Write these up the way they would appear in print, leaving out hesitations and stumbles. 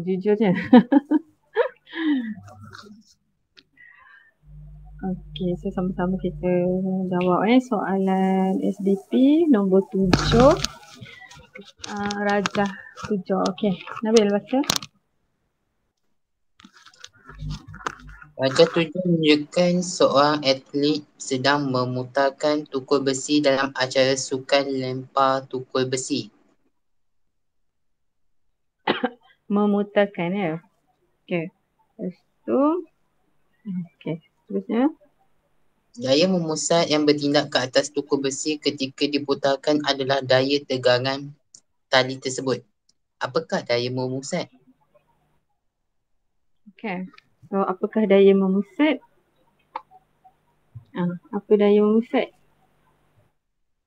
jujurnya. Okey, so sama-sama kita jawab soalan SDP nombor 7. Rajah 7. Okey, Nabil baca. Rajah 7 menunjukkan seorang atlet sedang memutarkan tukul besi dalam acara sukan lempar tukul besi. Memutarkan ya. Okey. Lepas tu okey, terusnya Daya memusat yang bertindak ke atas tukul besi ketika diputarkan adalah daya tegangan tali tersebut. Apakah daya memusat? okey. So apakah daya memusat? Apa daya memusat?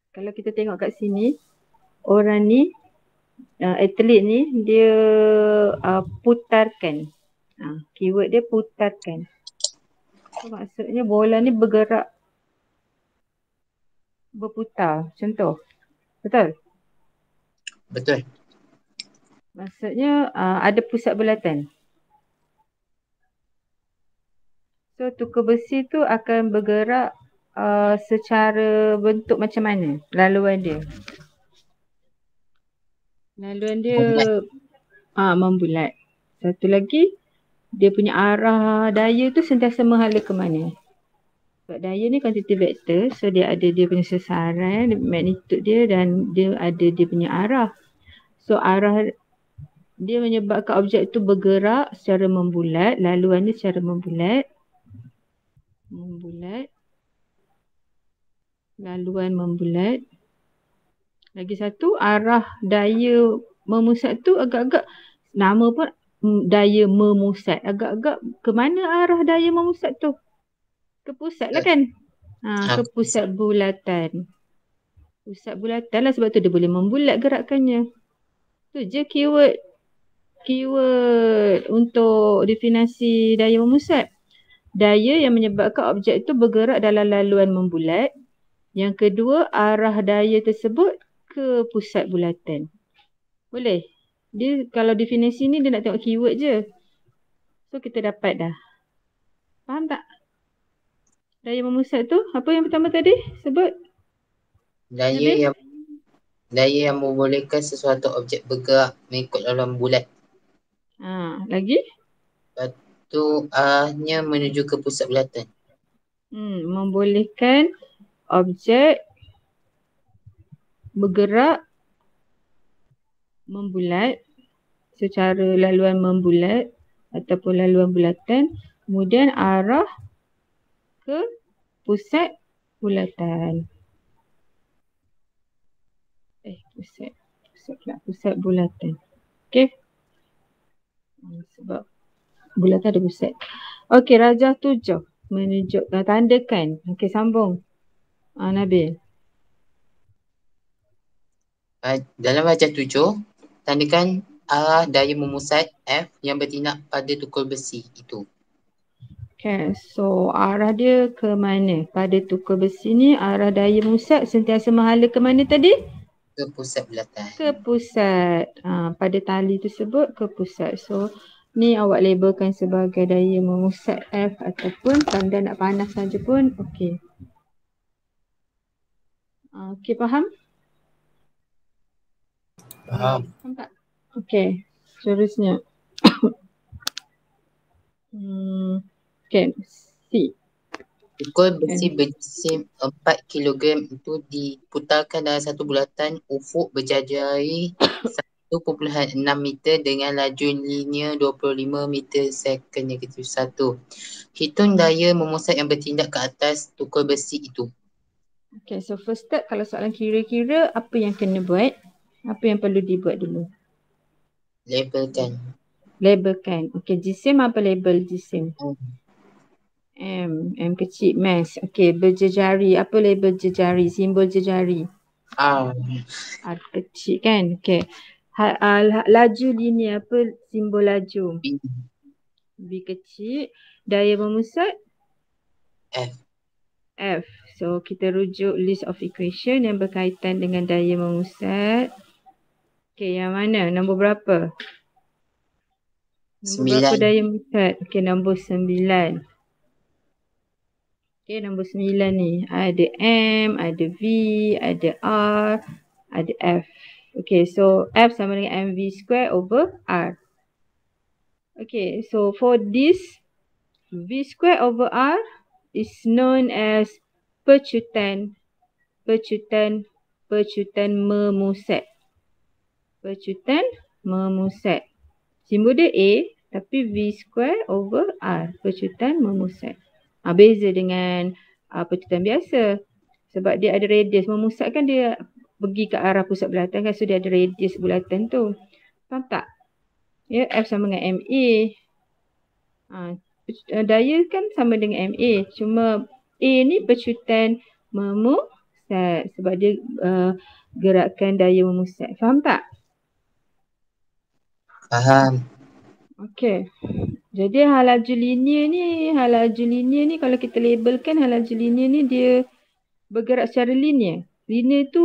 Kalau kita tengok kat sini, orang ni atlet ni dia putarkan. Keyword dia putarkan. So, maksudnya bola ni bergerak, berputar macam tu. Betul? Betul. Maksudnya ada pusat bulatan. So tukar besi tu akan bergerak secara bentuk macam mana laluan dia? Laluan dia membulat. Satu lagi, dia punya arah daya tu sentiasa menghala ke mana? Sebab daya ni kuantiti vektor, so dia ada dia punya sasaran, magnitude dia dan dia ada dia punya arah. So arah dia menyebabkan objek tu bergerak secara membulat, laluan dia secara membulat. Laluan membulat. Lagi satu, arah daya memusat tu agak-agak, nama pun daya memusat. Agak-agak ke mana arah daya memusat tu? Ke pusat lah kan? Ke pusat bulatan. Pusat bulatan lah, sebab tu dia boleh membulat gerakannya. Tu je keyword untuk definisi daya memusat. Daya yang menyebabkan objek tu bergerak dalam laluan membulat. Yang kedua, arah daya tersebut ke pusat bulatan. Boleh? Dia kalau definisi ni dia nak tengok keyword je. So kita dapat dah. Faham tak? Daya memusat tu, apa yang pertama tadi sebut? Daya yang membolehkan sesuatu objek bergerak mengikut laluan bulat. Lagi? Lepas tu arahnya menuju ke pusat bulatan. Membolehkan objek bergerak membulat secara laluan membulat ataupun laluan bulatan, kemudian arah ke pusat bulatan. Pusat bulatan. Okey. Sebab bulatan ada pusat. Okey, rajah 7 menunjukkan, tandakan. Okey, sambung. Nabil. Dalam rajah 7, tandakan arah daya memusat F yang bertindak pada tukul besi itu. Okay, so arah dia ke mana? Pada tukul besi ni arah daya memusat sentiasa menghala ke mana tadi? Ke pusat bulatan. Ke pusat. Pada tali tersebut ke pusat. So ni awak labelkan sebagai daya memusat F ataupun tanda nak panas saja pun okey. Okey, faham? Faham. Faham tak? Okey, seterusnya. Okay, C. Tukul besi berjisim 4 kg itu diputarkan dalam satu bulatan ufuk berjari 1.6 meter dengan laju linear 25 meter second negatif 1. Hitung daya memusat yang bertindak ke atas tukul besi itu. Okay, so first step kalau soalan kira-kira apa yang kena buat? Apa yang perlu dibuat dulu? Labelkan. Okay, jisim apa label jisim? M kecil, mass. Okay, berjejari. Apa label jejari? Simbol jejari. R kecil kan? Okay. Laju linear, apa simbol laju? B kecil. Daya memusat? F. So, kita rujuk list of equation yang berkaitan dengan daya memusat. Okay, yang mana? Nombor berapa? Nombor berapa 9. daya musat? Okey, nombor 9. Okey, nombor 9 ni. Ada M, ada V, ada R, ada F. Okey, so F sama dengan mv square over R. Okay, so for this, V square over R is known as percutan memusat. Percutan memusat. Simbol dia A, tapi V square over R, percutan memusat. Beza dengan percutan biasa. Sebab dia ada radius. Memusat kan dia pergi ke arah pusat bulatan kan, so dia ada radius bulatan tu. Faham tak? Ya, F sama dengan MA. Daya kan sama dengan MA. Cuma A ni percutan memusat sebab dia gerakan daya memusat. Faham tak? Faham. Okey. Jadi halaju linear ni kalau kita labelkan halaju linear ni dia bergerak secara linear. Linear tu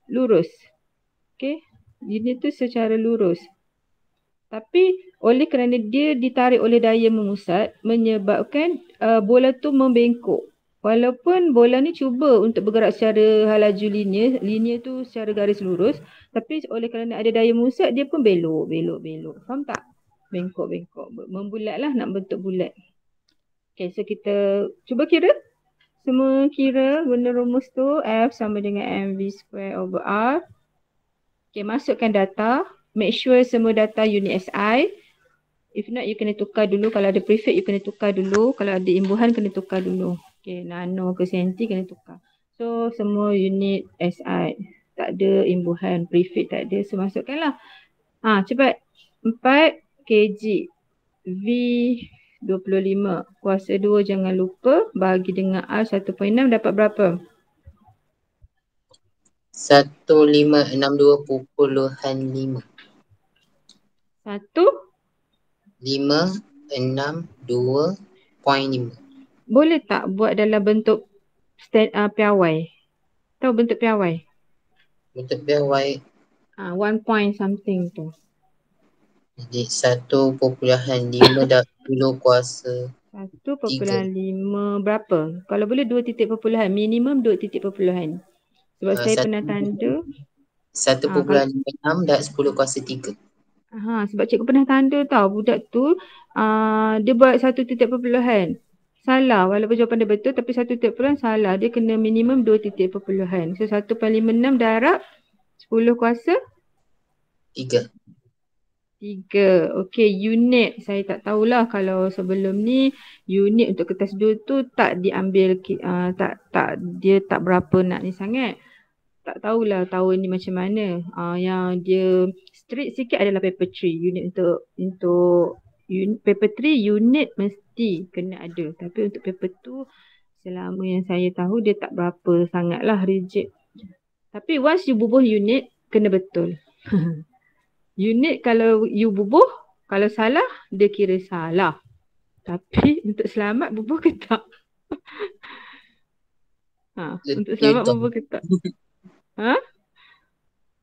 lurus. Okey. Linear tu secara lurus. Tapi oleh kerana dia ditarik oleh daya memusat menyebabkan bola tu membengkok. Walaupun bola ni cuba untuk bergerak secara halaju linear tu secara garis lurus, tapi oleh kerana ada daya memusat dia pun belok. Faham tak? Bengkok. Membulat lah, nak bentuk bulat. Okay, so kita cuba kira. Semua kira guna rumus tu F sama dengan mv square over R. Okay, masukkan data. Make sure semua data unit SI. If not, you kena tukar dulu. Kalau ada prefix, you kena tukar dulu. Kalau ada imbuhan, kena tukar dulu. Okay, nano ke senti kena tukar. So, semua unit SI. Tak ada imbuhan, prefix tak ada. So, masukkanlah. Cepat. 4 kg V 25. Kuasa 2 jangan lupa. Bagi dengan R 1.6 dapat berapa? 1562.5. 562.5. Boleh tak buat dalam bentuk piawai? Tahu bentuk piawai? Bentuk piawai. 1 point something tu. Jadi 1.5 dah 10 kuasa 1.5 berapa? Kalau boleh 2 titik perpuluhan. Minimum 2 titik perpuluhan. Sebab saya pernah tanda. 1.56 dah 10 kuasa 3. Sebab cikgu pernah tanda tahu budak tu dia buat 1 titik perpuluhan. Salah, walaupun jawapan dia betul tapi 1 titik perpuluhan salah. Dia kena minimum 2 titik perpuluhan. So 1.56 darab 10 kuasa 3. Okey, unit. Saya tak tahulah kalau sebelum ni unit untuk kertas 2 tu tak diambil, dia tak berapa nak ni sangat. Tak tahulah tahun ni macam mana. Yang dia strict sikit adalah paper 3. Unit untuk paper 3 unit mesti kena ada. Tapi untuk paper 2 selama yang saya tahu dia tak berapa sangatlah rigid. Tapi once you bubuh unit kena betul. Unit kalau you bubuh, kalau salah, dia kira salah. Tapi untuk selamat bubuh ke tak? Untuk selamat bubuh ke tak?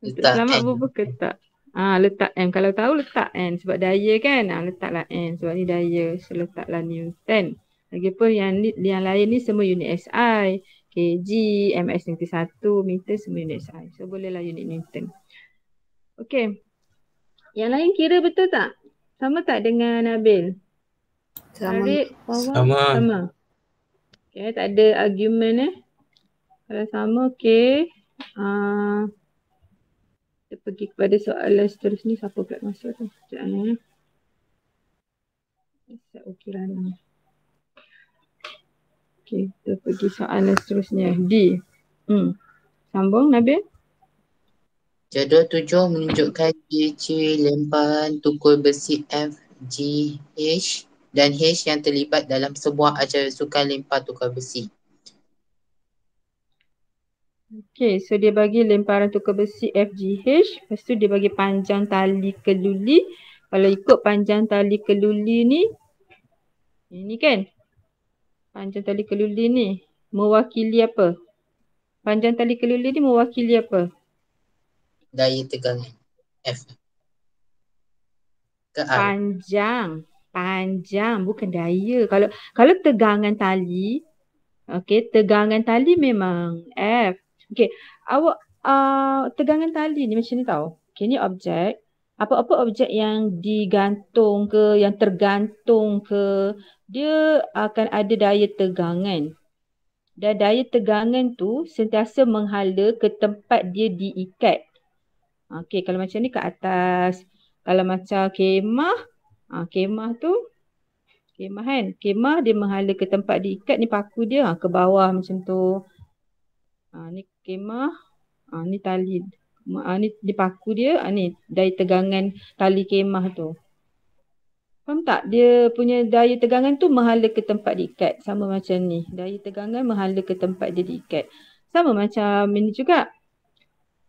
Untuk selamat bubuh ke tak? Letak M. Kalau tahu letak N. Sebab daya kan? Letaklah N. Sebab ni daya. So letaklah Newton. Lagipun yang lain ni semua unit SI. kg, ms negeri 1, meter semua unit SI. So bolehlah unit Newton. Okay. Yang lain kira betul tak? Sama tak dengan Nabil? Tarik bawah? Sama. Okay, tak ada argument Kalau sama, okay. Kita pergi kepada soalan seterusnya. Siapa pula masuk tu? Sekejap Set ukiran. Okay, kita pergi soalan seterusnya. D. Sambung Nabil. Jadual 7 menunjukkan ciri-ciri lemparan tukul besi F, G, H dan H yang terlibat dalam sebuah acara sukan lempar tukar besi. Okay, so dia bagi lemparan tukar besi FGH. Lepas tu dia bagi panjang tali keluli. Kalau ikut panjang tali keluli ni, ini kan? Panjang tali keluli ni mewakili apa? Panjang tali keluli ni mewakili apa? Daya tegangan F. ke R. Panjang bukan daya. Kalau tegangan tali, okey, tegangan tali memang F. Okey, awak tegangan tali ni macam ni tau. Okey, ni objek. Apa-apa objek yang digantung ke, yang tergantung ke, dia akan ada daya tegangan. Dan daya tegangan tu sentiasa menghala ke tempat dia diikat. Okey, kalau macam ni ke atas. Kalau macam kemah, kemah tu, kemah kan? Kemah dia menghala ke tempat diikat, ni paku dia ke bawah macam tu. Ni kemah, ni tali. Ni paku dia, ni daya tegangan tali kemah tu. Faham tak? Dia punya daya tegangan tu menghala ke tempat diikat. Sama macam ni. Daya tegangan menghala ke tempat dia diikat. Sama macam ini juga.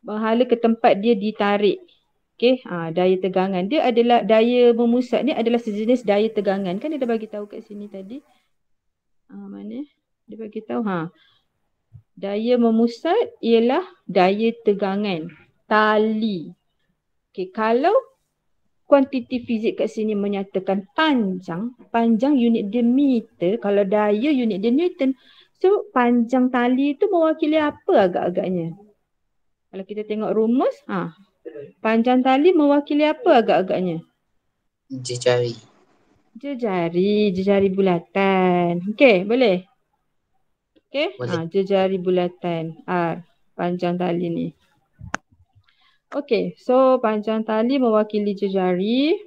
Menghala ke tempat dia ditarik. Okey, daya tegangan. Dia adalah daya memusat ni adalah sejenis daya tegangan. Kan dia dah bagi tahu kat sini tadi. Mana? Dia bagi tahu. Daya memusat ialah daya tegangan tali. Okey, kalau kuantiti fizik kat sini menyatakan panjang unit dia meter, kalau daya unit dia Newton. So panjang tali tu mewakili apa agak-agaknya? Kalau kita tengok rumus, panjang tali mewakili apa agak-agaknya? Jejari. Jejari bulatan. Okey, boleh? Okey, Boleh. jejari bulatan R, panjang tali ni. Okey, so panjang tali mewakili jejari.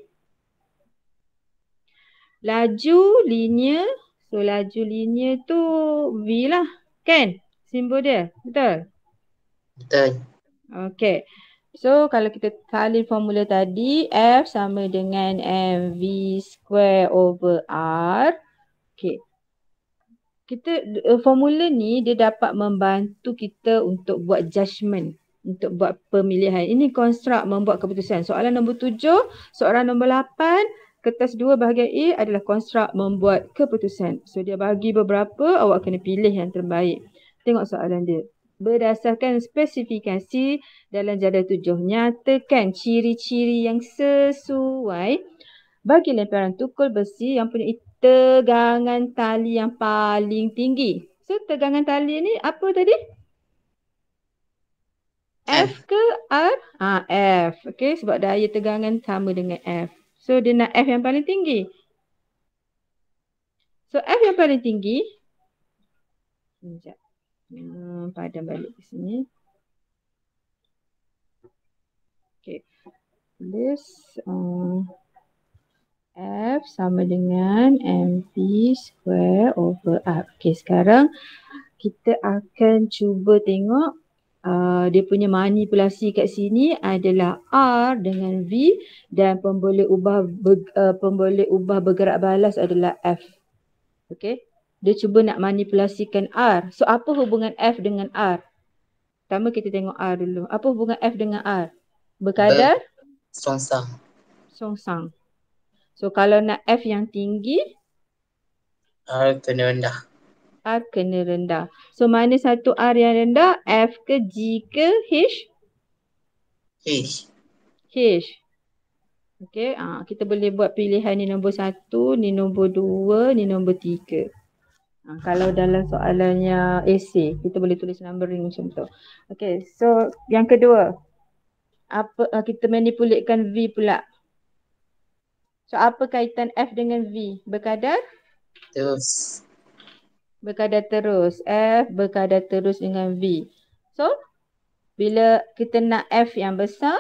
Laju linear. So laju linear tu V lah. Kan? Simbol dia. Betul? Betul. Okey. So kalau kita salin formula tadi, F sama dengan mv square over R. Okey. Formula ni dia dapat membantu kita untuk buat judgement, untuk buat pemilihan. Ini konstruk membuat keputusan. Soalan nombor 7, soalan nombor 8, kertas 2 bahagian A adalah konstruk membuat keputusan. So dia bagi beberapa, awak kena pilih yang terbaik. Tengok soalan dia. Berdasarkan spesifikasi dalam jadual 7, nyatakan ciri-ciri yang sesuai bagi lemparan tukul besi yang punya tegangan tali yang paling tinggi. So tegangan tali ni apa tadi? F ke R? F. Okey, sebab daya tegangan sama dengan F. So dia nak F yang paling tinggi. So F yang paling tinggi. Sekejap. Padam balik ke sini. Okey. Tulis. F sama dengan mv square over R. Okey, sekarang kita akan cuba tengok dia punya manipulasi kat sini adalah R dengan V dan pemboleh ubah bergerak balas adalah F. Okey. Dia cuba nak manipulasikan R. So apa hubungan F dengan R? Pertama kita tengok R dulu. Apa hubungan F dengan R? Berkadar? Songsang. So kalau nak F yang tinggi, R kena rendah. R kena rendah. So mana satu R yang rendah? F ke G ke H? H. Okey, kita boleh buat pilihan ni nombor 1, ni nombor 2, ni nombor 3. Kalau dalam soalannya essay, kita boleh tulis numbering macam tu. Okey, so yang kedua. Kita manipulatekan V pula. So apa kaitan F dengan V? Berkadar? Terus. Berkadar terus. F berkadar terus dengan V. So bila kita nak F yang besar,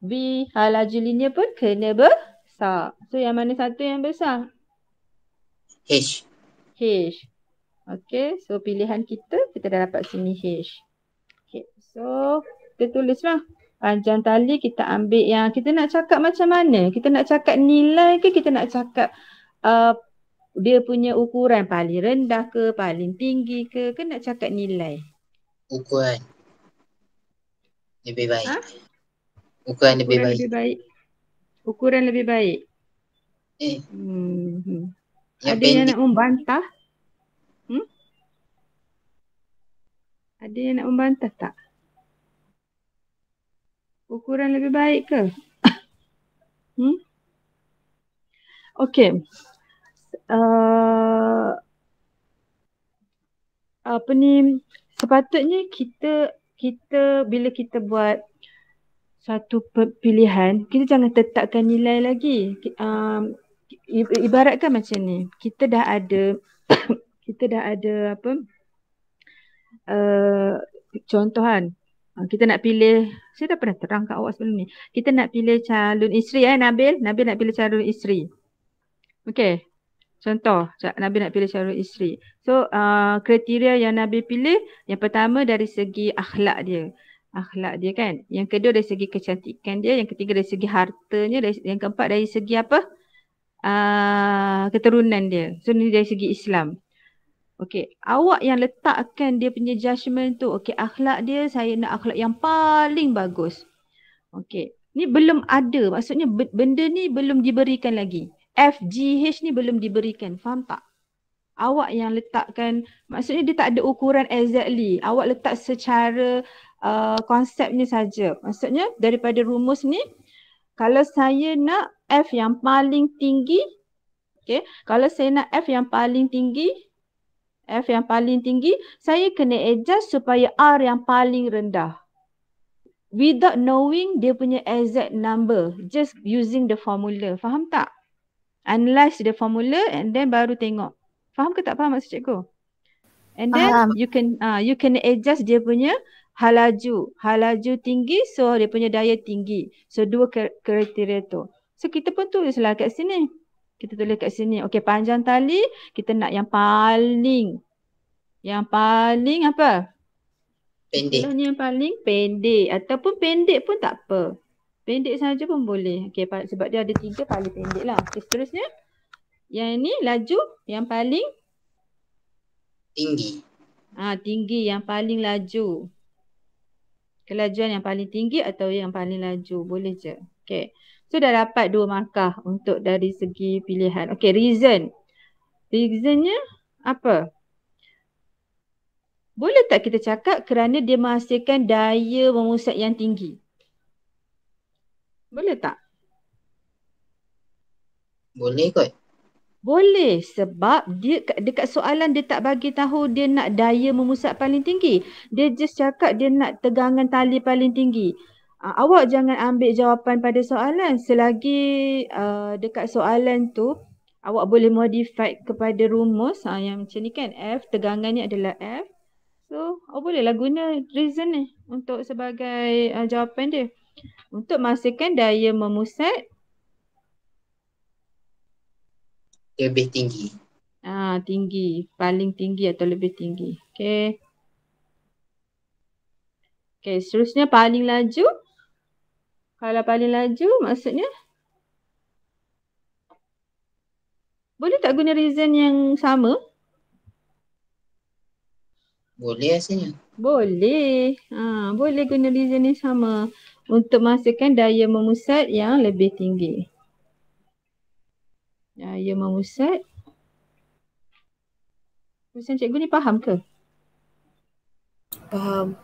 V laju linear pun kena besar. So yang mana satu yang besar? H. Okay, so pilihan kita dah dapat sini H. Okay, so kita tulislah. Panjang tali kita ambil yang kita nak cakap macam mana? Kita nak cakap nilai ke kita nak cakap dia punya ukuran paling rendah ke, paling tinggi ke nak cakap nilai? Ukuran. Lebih baik. Ukuran lebih baik. Ukuran lebih baik. Ada yang nak membantah? Ada yang nak membantah tak? Ukuran lebih baik ke? Okey. Uh, apa ni, sepatutnya kita bila kita buat satu pilihan, kita jangan tetapkan nilai lagi. Ibaratkan macam ni, kita dah ada kita dah ada apa, contohan. Kita nak pilih, saya dah pernah terang kat awak sebelum ni. Kita nak pilih calon isteri Nabil nak pilih calon isteri. Okey. Contoh, Nabil nak pilih calon isteri. So, kriteria yang Nabil pilih, yang pertama dari segi akhlak dia. Akhlak dia kan. Yang kedua dari segi kecantikan dia. Yang ketiga dari segi hartanya. Yang keempat dari segi apa? Keturunan dia. So, ni dari segi Islam. Okey, awak yang letakkan dia punya judgement tu. Okey, akhlak dia, saya nak akhlak yang paling bagus. Okey, ni belum ada. Maksudnya benda ni belum diberikan lagi. FGH ni belum diberikan. Faham tak? Awak yang letakkan, maksudnya dia tak ada ukuran exactly. Awak letak secara konsepnya saja. Maksudnya daripada rumus ni, kalau saya nak F yang paling tinggi, okay, kalau saya nak F yang paling tinggi, saya kena adjust supaya R yang paling rendah. Without knowing dia punya exact number. Just using the formula. Faham tak? Analyze the formula and then baru tengok. Faham ke tak faham maksud cikgu? And then you can adjust dia punya halaju. Halaju tinggi, so dia punya daya tinggi. So dua kriteria tu. So kita pun tulislah kat sini. Kita tulis kat sini. Okey, panjang tali kita nak yang paling. Yang paling apa? Pendek. Yang paling pendek. Ataupun pendek pun tak apa. Pendek saja pun boleh. Okey, sebab dia ada 3 paling pendek lah. Okay, seterusnya. Yang ni laju yang paling tinggi. Tinggi, yang paling laju. Kelajuan yang paling tinggi atau yang paling laju. Boleh je. Okey. So dah dapat 2 markah untuk dari segi pilihan. Okey, reason. Reasonnya apa? Boleh tak kita cakap kerana dia menghasilkan daya memusat yang tinggi? Boleh tak? Boleh kot. Boleh, sebab dia dekat soalan dia tak bagi tahu dia nak daya memusat paling tinggi. Dia just cakap dia nak tegangan tali paling tinggi. Awak jangan ambil jawapan pada soalan. Selagi dekat soalan tu awak boleh modify kepada rumus yang macam ni kan. F, tegangannya adalah F. So, awak bolehlah guna reason ni untuk sebagai jawapan dia. Untuk menghasilkan daya memusat lebih tinggi. Tinggi. Paling tinggi atau lebih tinggi. Okey. Okey, seterusnya paling laju. Kalau paling laju maksudnya boleh tak guna reason yang sama? Boleh rasanya. Boleh. Boleh guna reason yang sama untuk menghasilkan daya memusat yang lebih tinggi. Daya memusat. Tulisan cikgu ni faham ke? Faham.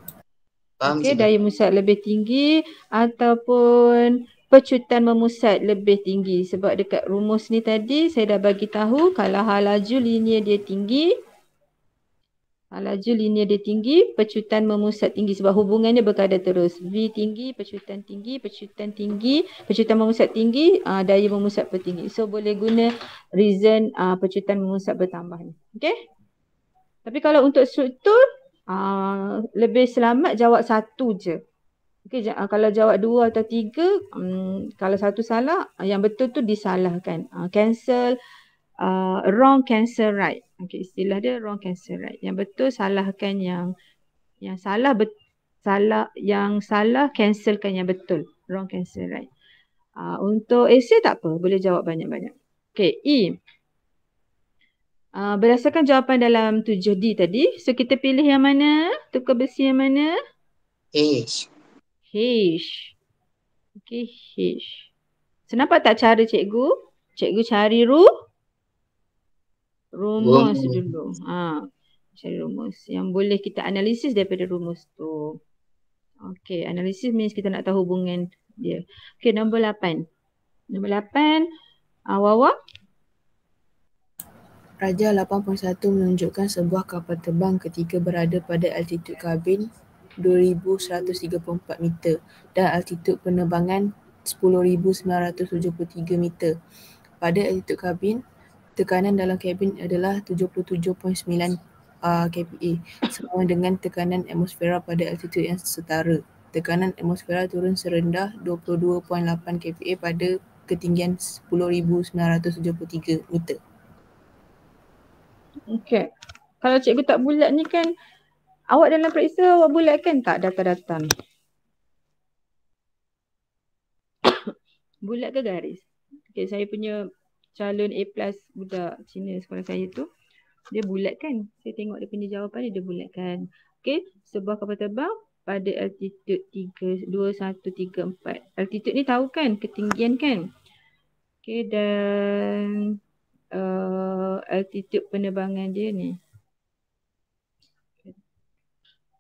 Okey, daya memusat lebih tinggi ataupun pecutan memusat lebih tinggi. Sebab dekat rumus ni tadi saya dah bagi tahu kalau laju linear dia tinggi. Laju linear dia tinggi, pecutan memusat tinggi. Sebab hubungannya berkadar terus. V tinggi, pecutan tinggi, pecutan memusat tinggi, daya memusat bertinggi. So boleh guna reason pecutan memusat bertambah ni. Okey? Tapi kalau untuk struktur, lebih selamat jawab satu je. Okay, kalau jawab 2 atau 3, kalau satu salah, yang betul tu disalahkan. Cancel, wrong, cancel right. Okay, istilah dia wrong, cancel right. Yang betul salahkan yang salah, yang salah cancelkan yang betul. Wrong, cancel right. Untuk essay tak apa, boleh jawab banyak-banyak. Okay, E. Berdasarkan jawapan dalam 7D tadi, so kita pilih yang mana? Tukar besi yang mana? H. H. Okay, H. So nampak tak cara cikgu? Cikgu cari rumus dulu. Cari rumus yang boleh kita analisis daripada rumus tu. Okay, analisis means kita nak tahu hubungan dia. Okay, nombor 8. Nombor 8, Wawa. Raja 8.1 menunjukkan sebuah kapal terbang ketika berada pada altitud kabin 2,134 meter dan altitud penerbangan 10,973 meter. Pada altitud kabin, tekanan dalam kabin adalah 77.9 kPa sama dengan tekanan atmosfera pada altitud yang setara. Tekanan atmosfera turun serendah 22.8 kPa pada ketinggian 10,973 meter. Okey. Kalau cikgu tak bulat ni kan, awak dalam periksa awak bulatkan tak data-data ni? Bulat ke garis? Okey, saya punya calon A+ budak Cina sekolah saya tu, dia bulat kan? Saya tengok dia punya jawapan dia bulatkan. Okey, sebuah kapal terbang pada altitude 2134. Altitude ni tahu kan? Ketinggian kan? Okey, dan altitude penerbangan dia ni.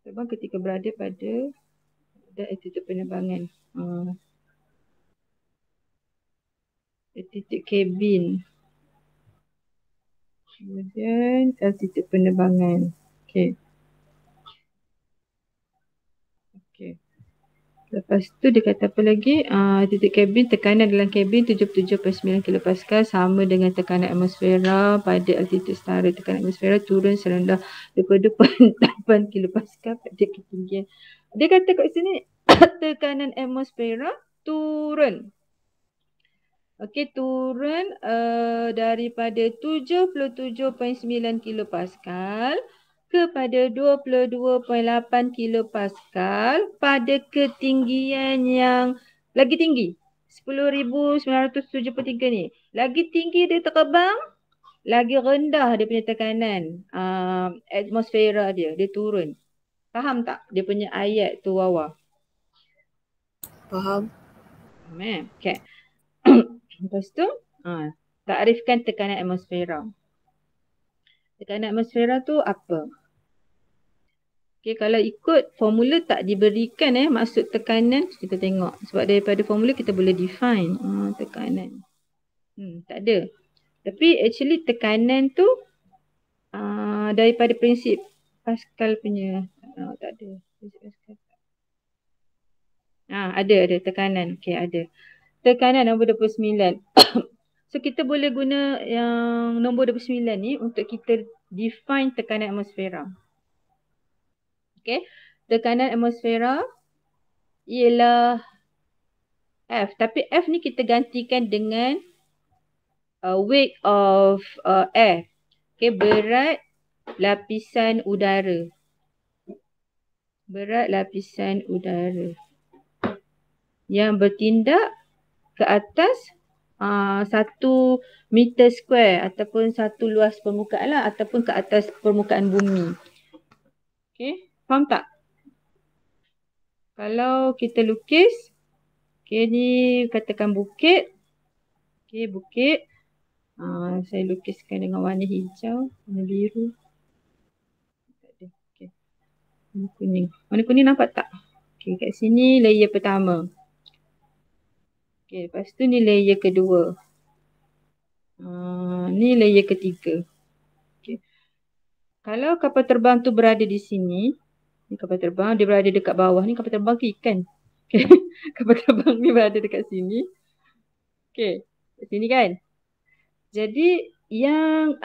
Terbang ketika berada pada altitude penerbangan. Altitude kabin. Kemudian altitude penerbangan. Okey. Okey. Lepas tu dia kata apa lagi? Altitude kabin, tekanan dalam kabin 77.9 kPa sama dengan tekanan atmosfera pada altitude setara. Tekanan atmosfera turun serendah 22.8 kPa pada ketinggian. Dia kata kat sini tekanan atmosfera turun. Okey, turun daripada 77.9 kPa kepada 22.8 kPa pada ketinggian yang lagi tinggi. 10,973 ni. Lagi tinggi dia terbang, lagi rendah dia punya tekanan atmosfera dia turun. Faham tak dia punya ayat tu, Wawa? Faham? Okey. Lepas tu, takrifkan tekanan atmosfera. Tekanan atmosfera tu apa? Okey, kalau ikut formula tak diberikan maksud tekanan, kita tengok. Sebab daripada formula kita boleh define tekanan. Tak ada. Tapi actually tekanan tu daripada prinsip Pascal punya. Tak ada. Prinsip Pascal. Ada tekanan. Okey, ada. Tekanan nombor 29. So kita boleh guna yang nombor 29 ni untuk kita define tekanan atmosfera. Okey. Tekanan atmosfera ialah F. Tapi F ni kita gantikan dengan weight of air. Okey, berat lapisan udara. Berat lapisan udara yang bertindak ke atas 1 meter square ataupun satu luas permukaan lah, ataupun ke atas permukaan bumi. Okey, faham tak? Kalau kita lukis, okey ni katakan bukit. Okey, bukit. Saya lukiskan dengan warna hijau, warna biru. Tak ada. Okey. Warna kuning. Warna kuning nampak tak? Okey, kat sini layer pertama. Okey, lepas tu ni layer kedua. Ni layer ketiga. Okay. Kalau kapal terbang tu berada di sini, ni kapal terbang, dia berada dekat bawah. Ni kapal terbang ke ikan? Okay. Kapal terbang ni berada dekat sini. Okay, kat sini kan? Jadi yang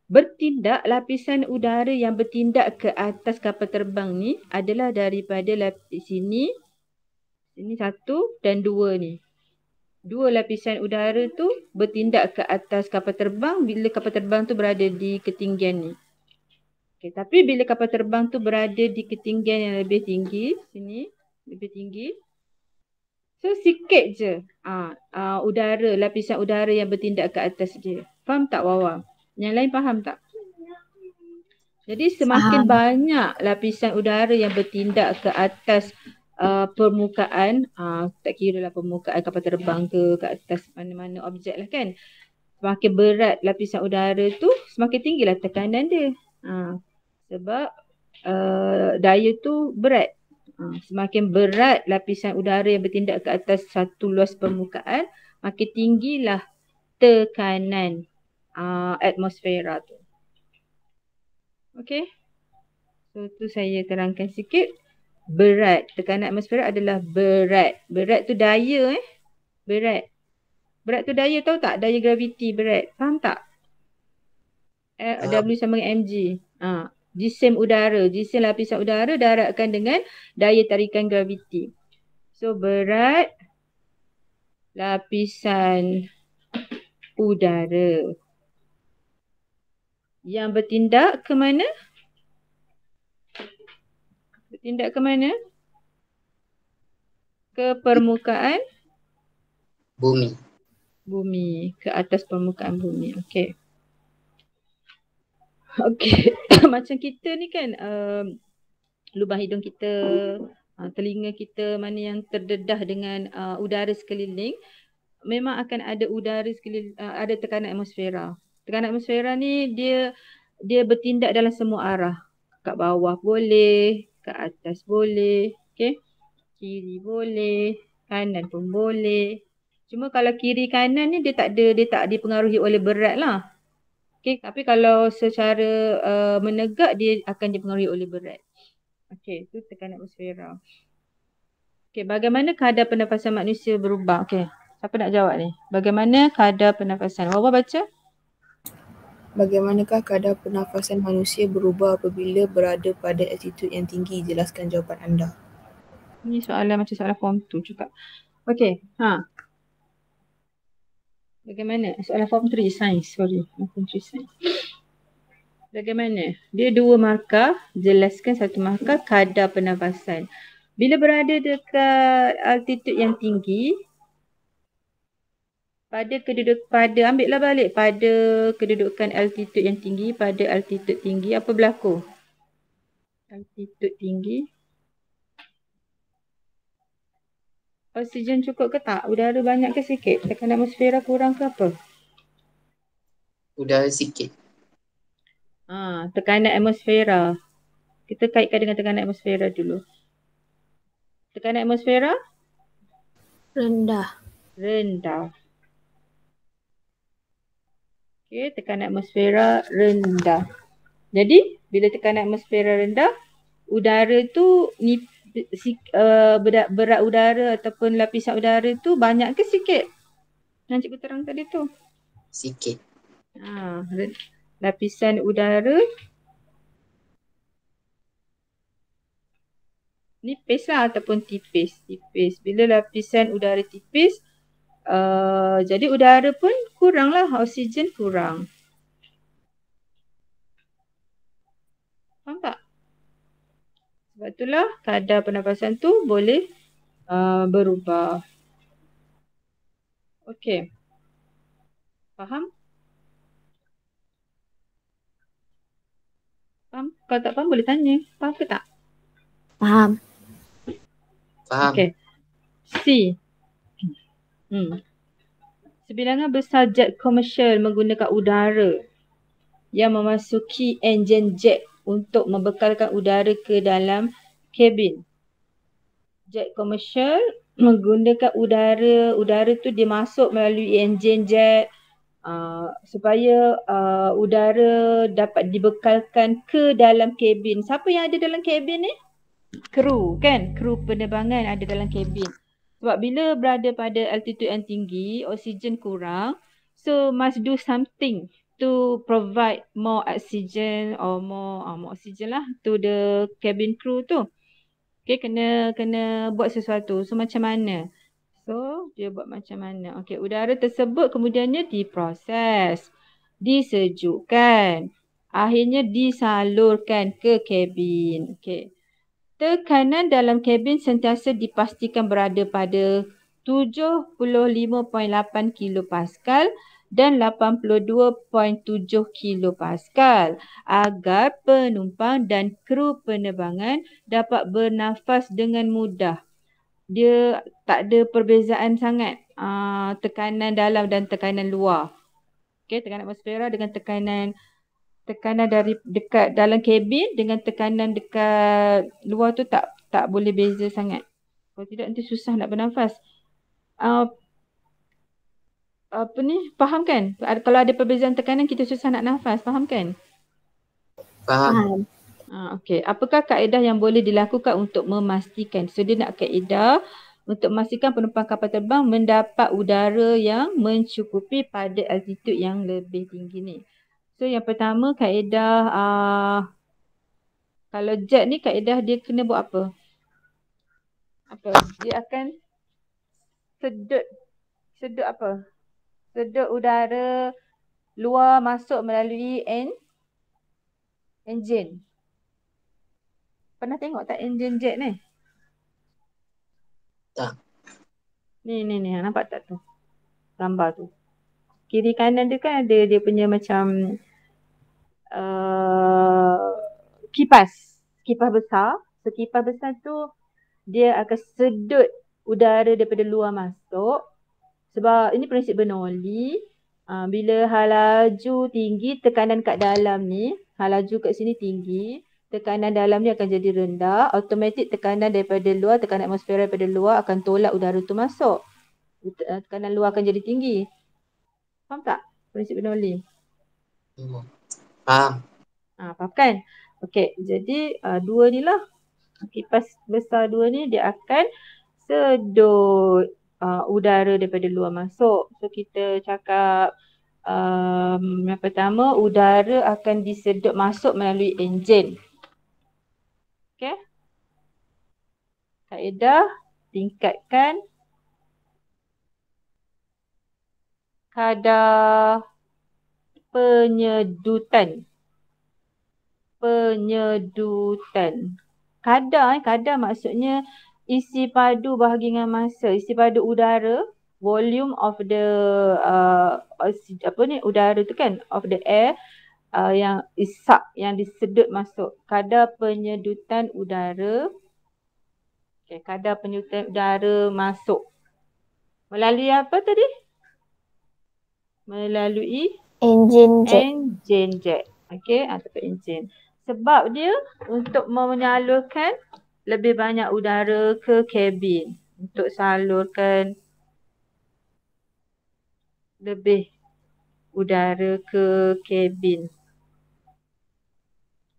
bertindak, lapisan udara yang bertindak ke atas kapal terbang ni adalah daripada lapis sini, sini 1 dan 2 ni. 2 lapisan udara tu bertindak ke atas kapal terbang bila kapal terbang tu berada di ketinggian ni. Okay, tapi bila kapal terbang tu berada di ketinggian yang lebih tinggi, sini lebih tinggi. So sikit je udara, lapisan udara yang bertindak ke atas dia. Faham tak, Wawa? Yang lain faham tak? Jadi semakin banyak lapisan udara yang bertindak ke atas permukaan, tak kira lah permukaan kapal terbang ke atas mana-mana objek lah kan. Semakin berat lapisan udara tu, semakin tinggilah tekanan dia. Sebab daya tu berat. Semakin berat lapisan udara yang bertindak ke atas satu luas permukaan, makin tinggilah tekanan. atmosfera tu. Okay. So tu saya terangkan sikit. Berat. Tekanan atmosfera adalah berat. Berat tu daya Berat. Berat tu daya, tahu tak? Daya graviti berat. Faham tak? W sama dengan mg. Jisim udara. Jisim lapisan udara daratkan dengan daya tarikan graviti. So berat lapisan udara yang bertindak ke mana? Bertindak ke mana? Ke permukaan bumi. Ke atas permukaan bumi. Okey. Okey. Macam kita ni kan, lubang hidung kita, telinga kita mana yang terdedah dengan udara sekeliling, memang akan ada udara sekeliling, ada tekanan atmosfera. Tekanan atmosfera ni dia bertindak dalam semua arah. Kat bawah boleh, kat atas boleh, okey. Kiri boleh, kanan pun boleh. Cuma kalau kiri kanan ni dia tak dipengaruhi oleh berat lah. Okey, tapi kalau secara menegak dia akan dipengaruhi oleh berat. Okey, itu tekanan atmosfera. Okey, bagaimana kadar pernafasan manusia berubah? Okey, siapa nak jawab ni? Bagaimana kadar pernafasan? Wawa baca. Bagaimanakah kadar pernafasan manusia berubah apabila berada pada altitud yang tinggi? Jelaskan jawapan anda. Ni soalan macam soalan form 2 juga. Okey, bagaimana? Soalan form 3 sains, sorry. Form 3 sains. Bagaimana? Dia 2 markah, jelaskan 1 markah kadar pernafasan. Bila berada dekat altitud yang tinggi, ambillah balik pada kedudukan altitud yang tinggi, pada altitud tinggi, apa berlaku? Altitud tinggi. Oksigen cukup ke tak? Udara banyak ke sikit? Tekanan atmosfera kurang ke apa? Udara sikit. Tekanan atmosfera. Kita kaitkan dengan tekanan atmosfera dulu. Tekanan atmosfera? Rendah. Okey, tekanan atmosfera rendah. Jadi, bila tekanan atmosfera rendah, udara tu berat udara ataupun lapisan udara tu banyak ke sikit? Yang cikgu terang tadi tu. Sikit. Lapisan udara nipis lah ataupun tipis. Bila lapisan udara tipis, jadi udara pun kurang lah, oksigen kurang. Faham tak? Sebab itulah kadar pernafasan tu boleh berubah. Okey. Faham? Kalau tak faham boleh tanya. Faham ke tak? Faham. Okey. C. Sebilangan besar jet komersial menggunakan udara yang memasuki enjin jet untuk membekalkan udara ke dalam kabin. Jet komersial menggunakan udara tu dia masuk melalui enjin jet supaya udara dapat dibekalkan ke dalam kabin. Siapa yang ada dalam kabin ni? Kru kan? Kru penerbangan ada dalam kabin. Sebab bila berada pada altitude yang tinggi, oksigen kurang. So must do something to provide more oxygen or more oxygen lah to the cabin crew tu. Okay, kena buat sesuatu. So macam mana? So dia buat macam mana? Okay, udara tersebut kemudiannya diproses, disejukkan, akhirnya disalurkan ke kabin. Okay. Tekanan dalam kabin sentiasa dipastikan berada pada 75.8 kilopascal dan 82.7 kilopascal agar penumpang dan kru penerbangan dapat bernafas dengan mudah. Dia tak ada perbezaan sangat tekanan dalam dan tekanan luar. Okey, tekanan atmosfera dengan tekanan dari dekat dalam kabin dengan tekanan dekat luar tu tak boleh beza sangat. Kalau tidak nanti susah nak bernafas. faham kan? Kalau ada perbezaan tekanan kita susah nak nafas, faham kan? Faham. Okey. Apakah kaedah yang boleh dilakukan untuk memastikan? So dia nak kaedah untuk memastikan penumpang kapal terbang mendapat udara yang mencukupi pada altitude yang lebih tinggi ni. So yang pertama kaedah kalau jet ni kaedah dia kena buat apa? Dia akan sedut apa? Sedut udara luar masuk melalui enjin. Pernah tengok tak enjin jet ni? Tak. Ni nampak tak tu? Gambar tu. Kiri kanan dia kan ada dia punya macam kipas besar. So kipas besar tu dia akan sedut udara daripada luar masuk. Sebab ini prinsip Bernoulli. Bila halaju tinggi, tekanan kat dalam ni, halaju kat sini tinggi, tekanan dalam ni akan jadi rendah. Automatik tekanan daripada luar, tekanan atmosfera daripada luar akan tolak udara tu masuk. Tekanan luar akan jadi tinggi. Faham tak prinsip Bernoulli? Faham. Faham kan? Okey, jadi dua ni lah. Kipas besar dua ni dia akan sedut udara daripada luar masuk. So kita cakap yang pertama udara akan disedut masuk melalui enjin. Okey. Kaedah tingkatkan kadar penyedutan. Kadar maksudnya isi padu bahagi dengan massa, isi padu udara, volume of the udara tu kan, of the air yang disedut masuk. Kadar penyedutan udara. Okay, kadar penyedutan udara masuk. Melalui apa tadi? Melalui Enjin jet. enjin jet. Okey, ataupun enjin. Sebab dia untuk menyalurkan lebih banyak udara ke kabin. Untuk salurkan lebih udara ke kabin.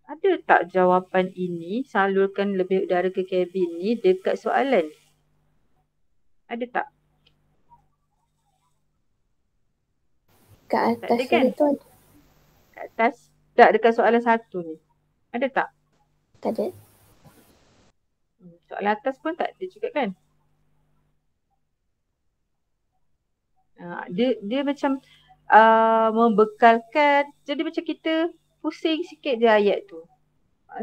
Ada tak jawapan ini, salurkan lebih udara ke kabin ni dekat soalan? Ada tak? Kat atas Tak ada kan? tu ada. Kat atas? Tak, dekat soalan 1 ni. Ada tak? Tak ada. Soalan atas pun tak ada juga kan? Dia macam membekalkan. Jadi macam kita pusing sikit je ayat tu.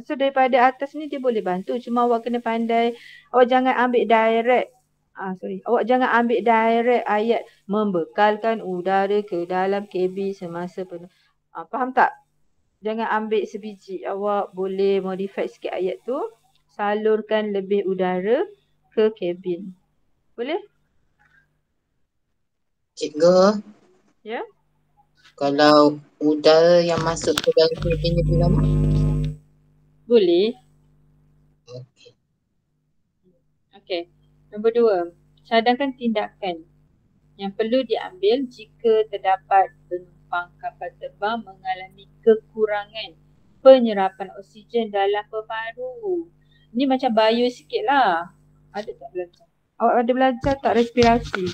So daripada atas ni dia boleh bantu. Cuma awak kena pandai. Awak jangan ambil direct. Awak jangan ambil direct ayat membekalkan udara ke dalam kabin semasa penuh. Faham tak? Jangan ambil sebiji. Awak boleh modify sikit ayat tu. Salurkan lebih udara ke kabin. Boleh? Cikgu, Ya? kalau udara yang masuk ke dalam kabin lebih lama? Boleh. Okey. Okey. Nombor 2. Cadangkan tindakan yang perlu diambil jika terdapat penumpang kapal terbang mengalami kekurangan penyerapan oksigen dalam paru-paru. Ini macam bio sikit lah. Ada tak belajar? Awak ada belajar tak respirasi?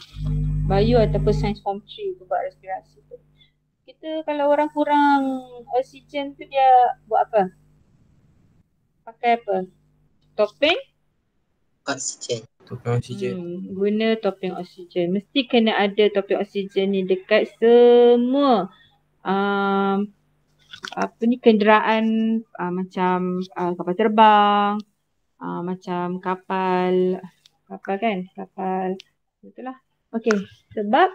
Bio ataupun science form 3 tu buat respirasi tu. Kita kalau orang kurang oksigen tu dia buat apa? Pakai apa? Topeng? Oksigen. Topeng oksigen. Guna topeng oksigen. Mesti kena ada topeng oksigen ni dekat semua kenderaan macam kapal terbang, macam kapal kan? Kapal itulah. Okey, sebab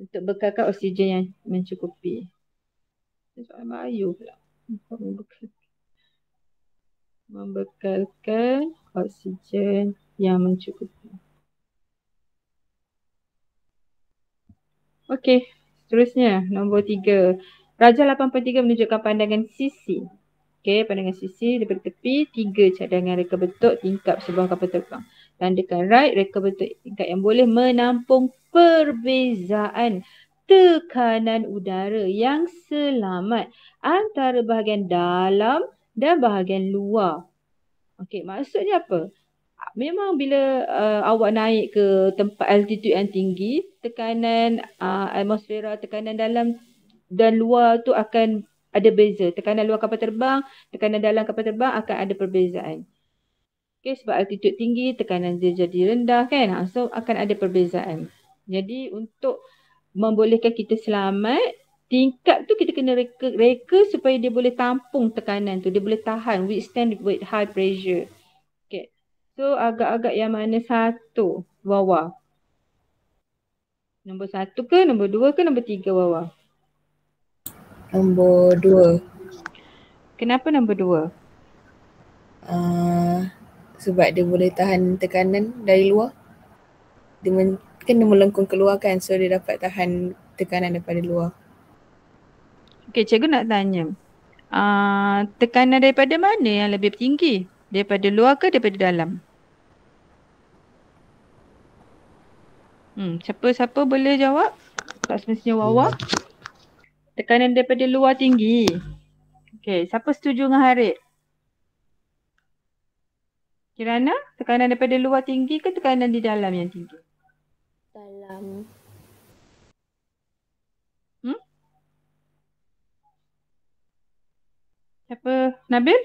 untuk bekalkan oksigen yang mencukupi. Soalan bio pula. Membekalkan oksigen yang mencukupi. Okey, seterusnya nombor 3. Rajah 8.3 menunjukkan pandangan sisi. Okey, pandangan sisi daripada tepi, 3 cadangan reka bentuk tingkap sebuah kapal terbang. Tandakan right, reka bentuk tingkat yang boleh menampung perbezaan tekanan udara yang selamat antara bahagian dalam dan bahagian luar. Okey, maksudnya apa? Memang bila awak naik ke tempat altitude yang tinggi, tekanan atmosfera, tekanan dalam dan luar tu akan ada beza. Tekanan luar kapal terbang, tekanan dalam kapal terbang akan ada perbezaan. Okay, sebab altitude tinggi, tekanan dia jadi rendah kan. So akan ada perbezaan. Jadi untuk membolehkan kita selamat, tingkap tu kita kena reka supaya dia boleh tampung tekanan tu. Dia boleh tahan, withstand with high pressure. Okay. So agak-agak yang mana satu Wawa? Nombor 1 ke, nombor 2 ke, nombor 3 Wawa? Nombor 2. Kenapa nombor 2? Sebab dia boleh tahan tekanan dari luar. Dia kena melengkung keluar kan, so dia dapat tahan tekanan daripada luar. Okay, cikgu nak tanya. Tekanan daripada mana yang lebih tinggi? Daripada luar ke daripada dalam? Siapa-siapa boleh jawab? Tak semestinya Wawa. Tekanan daripada luar tinggi. Okay, siapa setuju dengan Harith? Kirana, tekanan daripada luar tinggi ke tekanan di dalam yang tinggi? Dalam. Siapa? Nabil?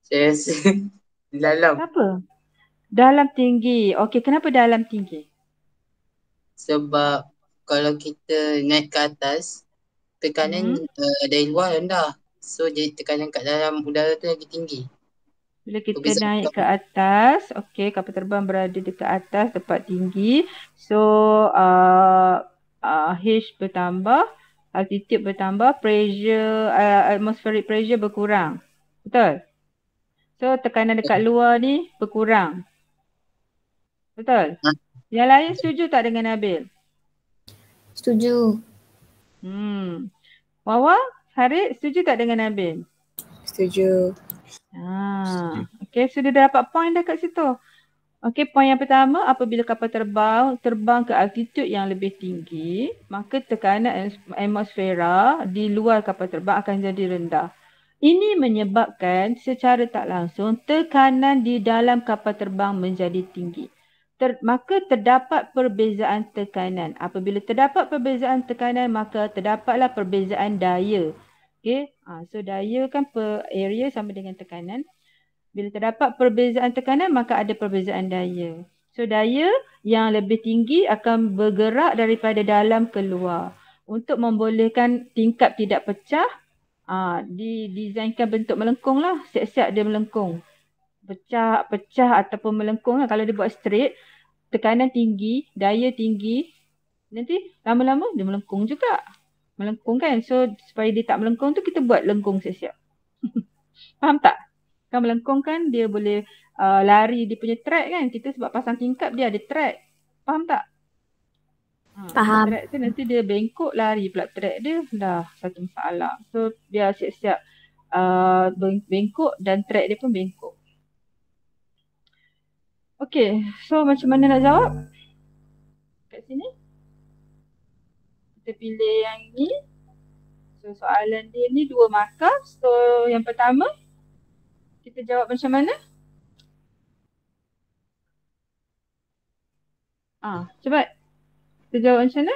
Saya rasa dalam. Kenapa? Dalam tinggi. Okey, kenapa dalam tinggi? Sebab kalau kita naik ke atas, tekanan dari luar rendah. So jadi tekanan kat dalam udara tu lagi tinggi. Bila kita naik ke atas, okey, kapal terbang berada dekat atas tempat tinggi. So H bertambah, altitude bertambah, pressure, atmospheric pressure berkurang. Betul? So tekanan dekat luar ni berkurang. Betul? Yang lain setuju tak dengan Nabil? Setuju. Wawa, Harith, setuju tak dengan Nabil? Setuju. Okey, so dia dah dapat point dah kat situ. Okey, point yang pertama, apabila kapal terbang ke altitude yang lebih tinggi, maka tekanan atmosfera di luar kapal terbang akan jadi rendah. Ini menyebabkan secara tak langsung tekanan di dalam kapal terbang menjadi tinggi. Maka terdapat perbezaan tekanan. Apabila terdapat perbezaan tekanan, maka terdapatlah perbezaan daya. Okay. So daya kan per area sama dengan tekanan. Bila terdapat perbezaan tekanan, maka ada perbezaan daya. So daya yang lebih tinggi akan bergerak daripada dalam ke luar. Untuk membolehkan tingkap tidak pecah, didesainkan bentuk melengkung lah. Siap-siap dia melengkung. Pecah ataupun melengkung lah. Kalau dia buat straight, tekanan tinggi, daya tinggi, nanti lama-lama dia melengkung juga. Melengkung kan? So supaya dia tak melengkung tu kita buat lengkung siap-siap. Faham tak? Kan melengkung kan dia boleh lari dia punya track kan. Kita sebab pasang tingkap dia ada track. Faham tak? Faham. Track tu nanti dia bengkok lari pula track dia. Dah satu masalah. So biar siap-siap bengkok dan track dia pun bengkok. Okay, so macam mana nak jawab? Kat sini. Kita pilih yang ni. So soalan dia ni 2 markah. So yang pertama, kita jawab macam mana? Cepat. Kita jawab macam mana?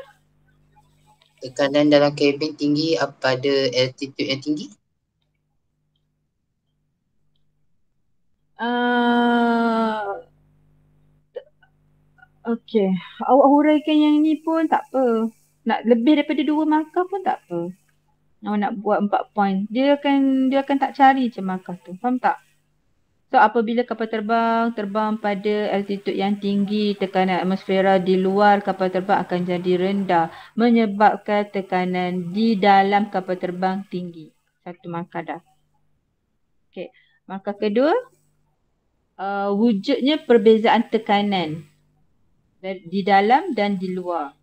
Tekanan dalam kabin tinggi pada altitude yang tinggi? Okay. Awak huraikan yang ni pun tak apa. Nak lebih daripada 2 markah pun tak apa. Awak nak buat 4 point. Dia akan tak cari je markah tu. Faham tak? So apabila kapal terbang pada altitude yang tinggi, tekanan atmosfera di luar kapal terbang akan jadi rendah. Menyebabkan tekanan di dalam kapal terbang tinggi. 1 markah dah. Okay. Markah kedua. Wujudnya perbezaan tekanan di dalam dan di luar.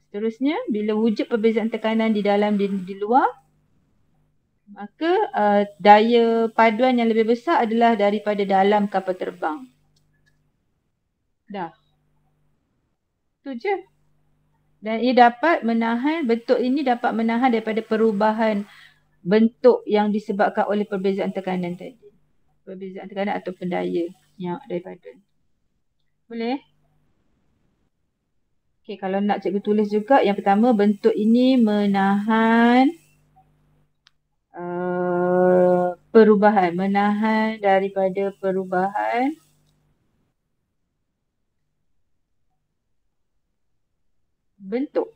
Seterusnya, bila wujud perbezaan tekanan di dalam dan di luar, Maka daya paduan yang lebih besar adalah daripada dalam kapal terbang. Dah. Itu je. Dan ia dapat menahan, bentuk ini dapat menahan daripada perubahan bentuk yang disebabkan oleh perbezaan tekanan tadi. Perbezaan tekanan atau daya yang daripada. Boleh? Okey, kalau nak cikgu tulis juga, yang pertama bentuk ini menahan perubahan. Menahan daripada perubahan bentuk.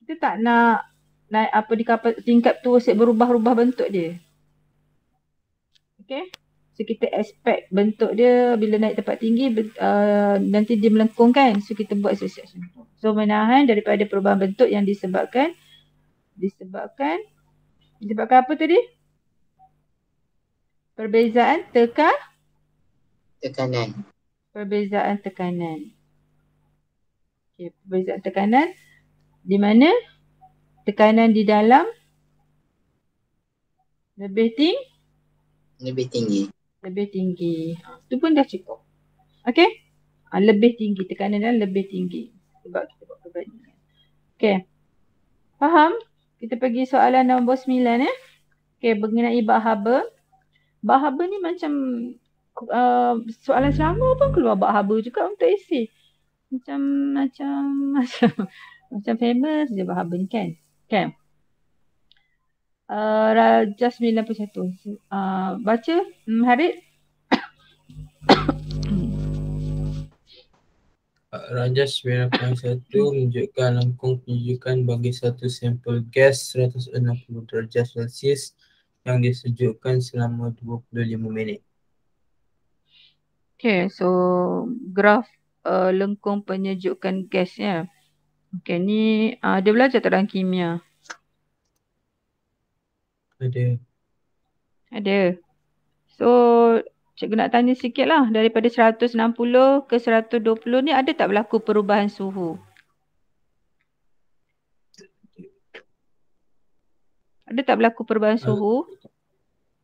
Kita tak nak naik apa di kapal tingkat tu asyik berubah-ubah bentuk dia. Okay. So kita expect bentuk dia bila naik tempat tinggi nanti dia melengkung kan. So kita buat sesuatu. So menahan daripada perubahan bentuk yang disebabkan apa tadi? Perbezaan Tekanan. Perbezaan tekanan. Okay, perbezaan tekanan di mana tekanan di dalam lebih tinggi. Itu pun dah cukup. Okey? Lebih tinggi. Tekanan dalam lebih tinggi. Sebab kita buat perbandingan. Okey. Faham? Kita pergi soalan nombor 9 ya. Okey, mengenai bak haba. Bak haba ni macam soalan selama pun keluar bak haba juga untuk isi. Macam famous je bak haba ni kan. Okey. Rajas 91. Baca Harith. Rajas 91 menunjukkan lengkung penunjukan bagi satu sampel gas 160 darjah Celsius yang disejukkan selama 25 minit. Okay, so graf lengkung penyejukan gas ya. Okay, ni dia belajar tak dalam kimia? Ada. So, cikgu nak tanya sikit lah. Daripada 160 ke 120 ni ada tak berlaku perubahan suhu? Ada tak berlaku perubahan suhu?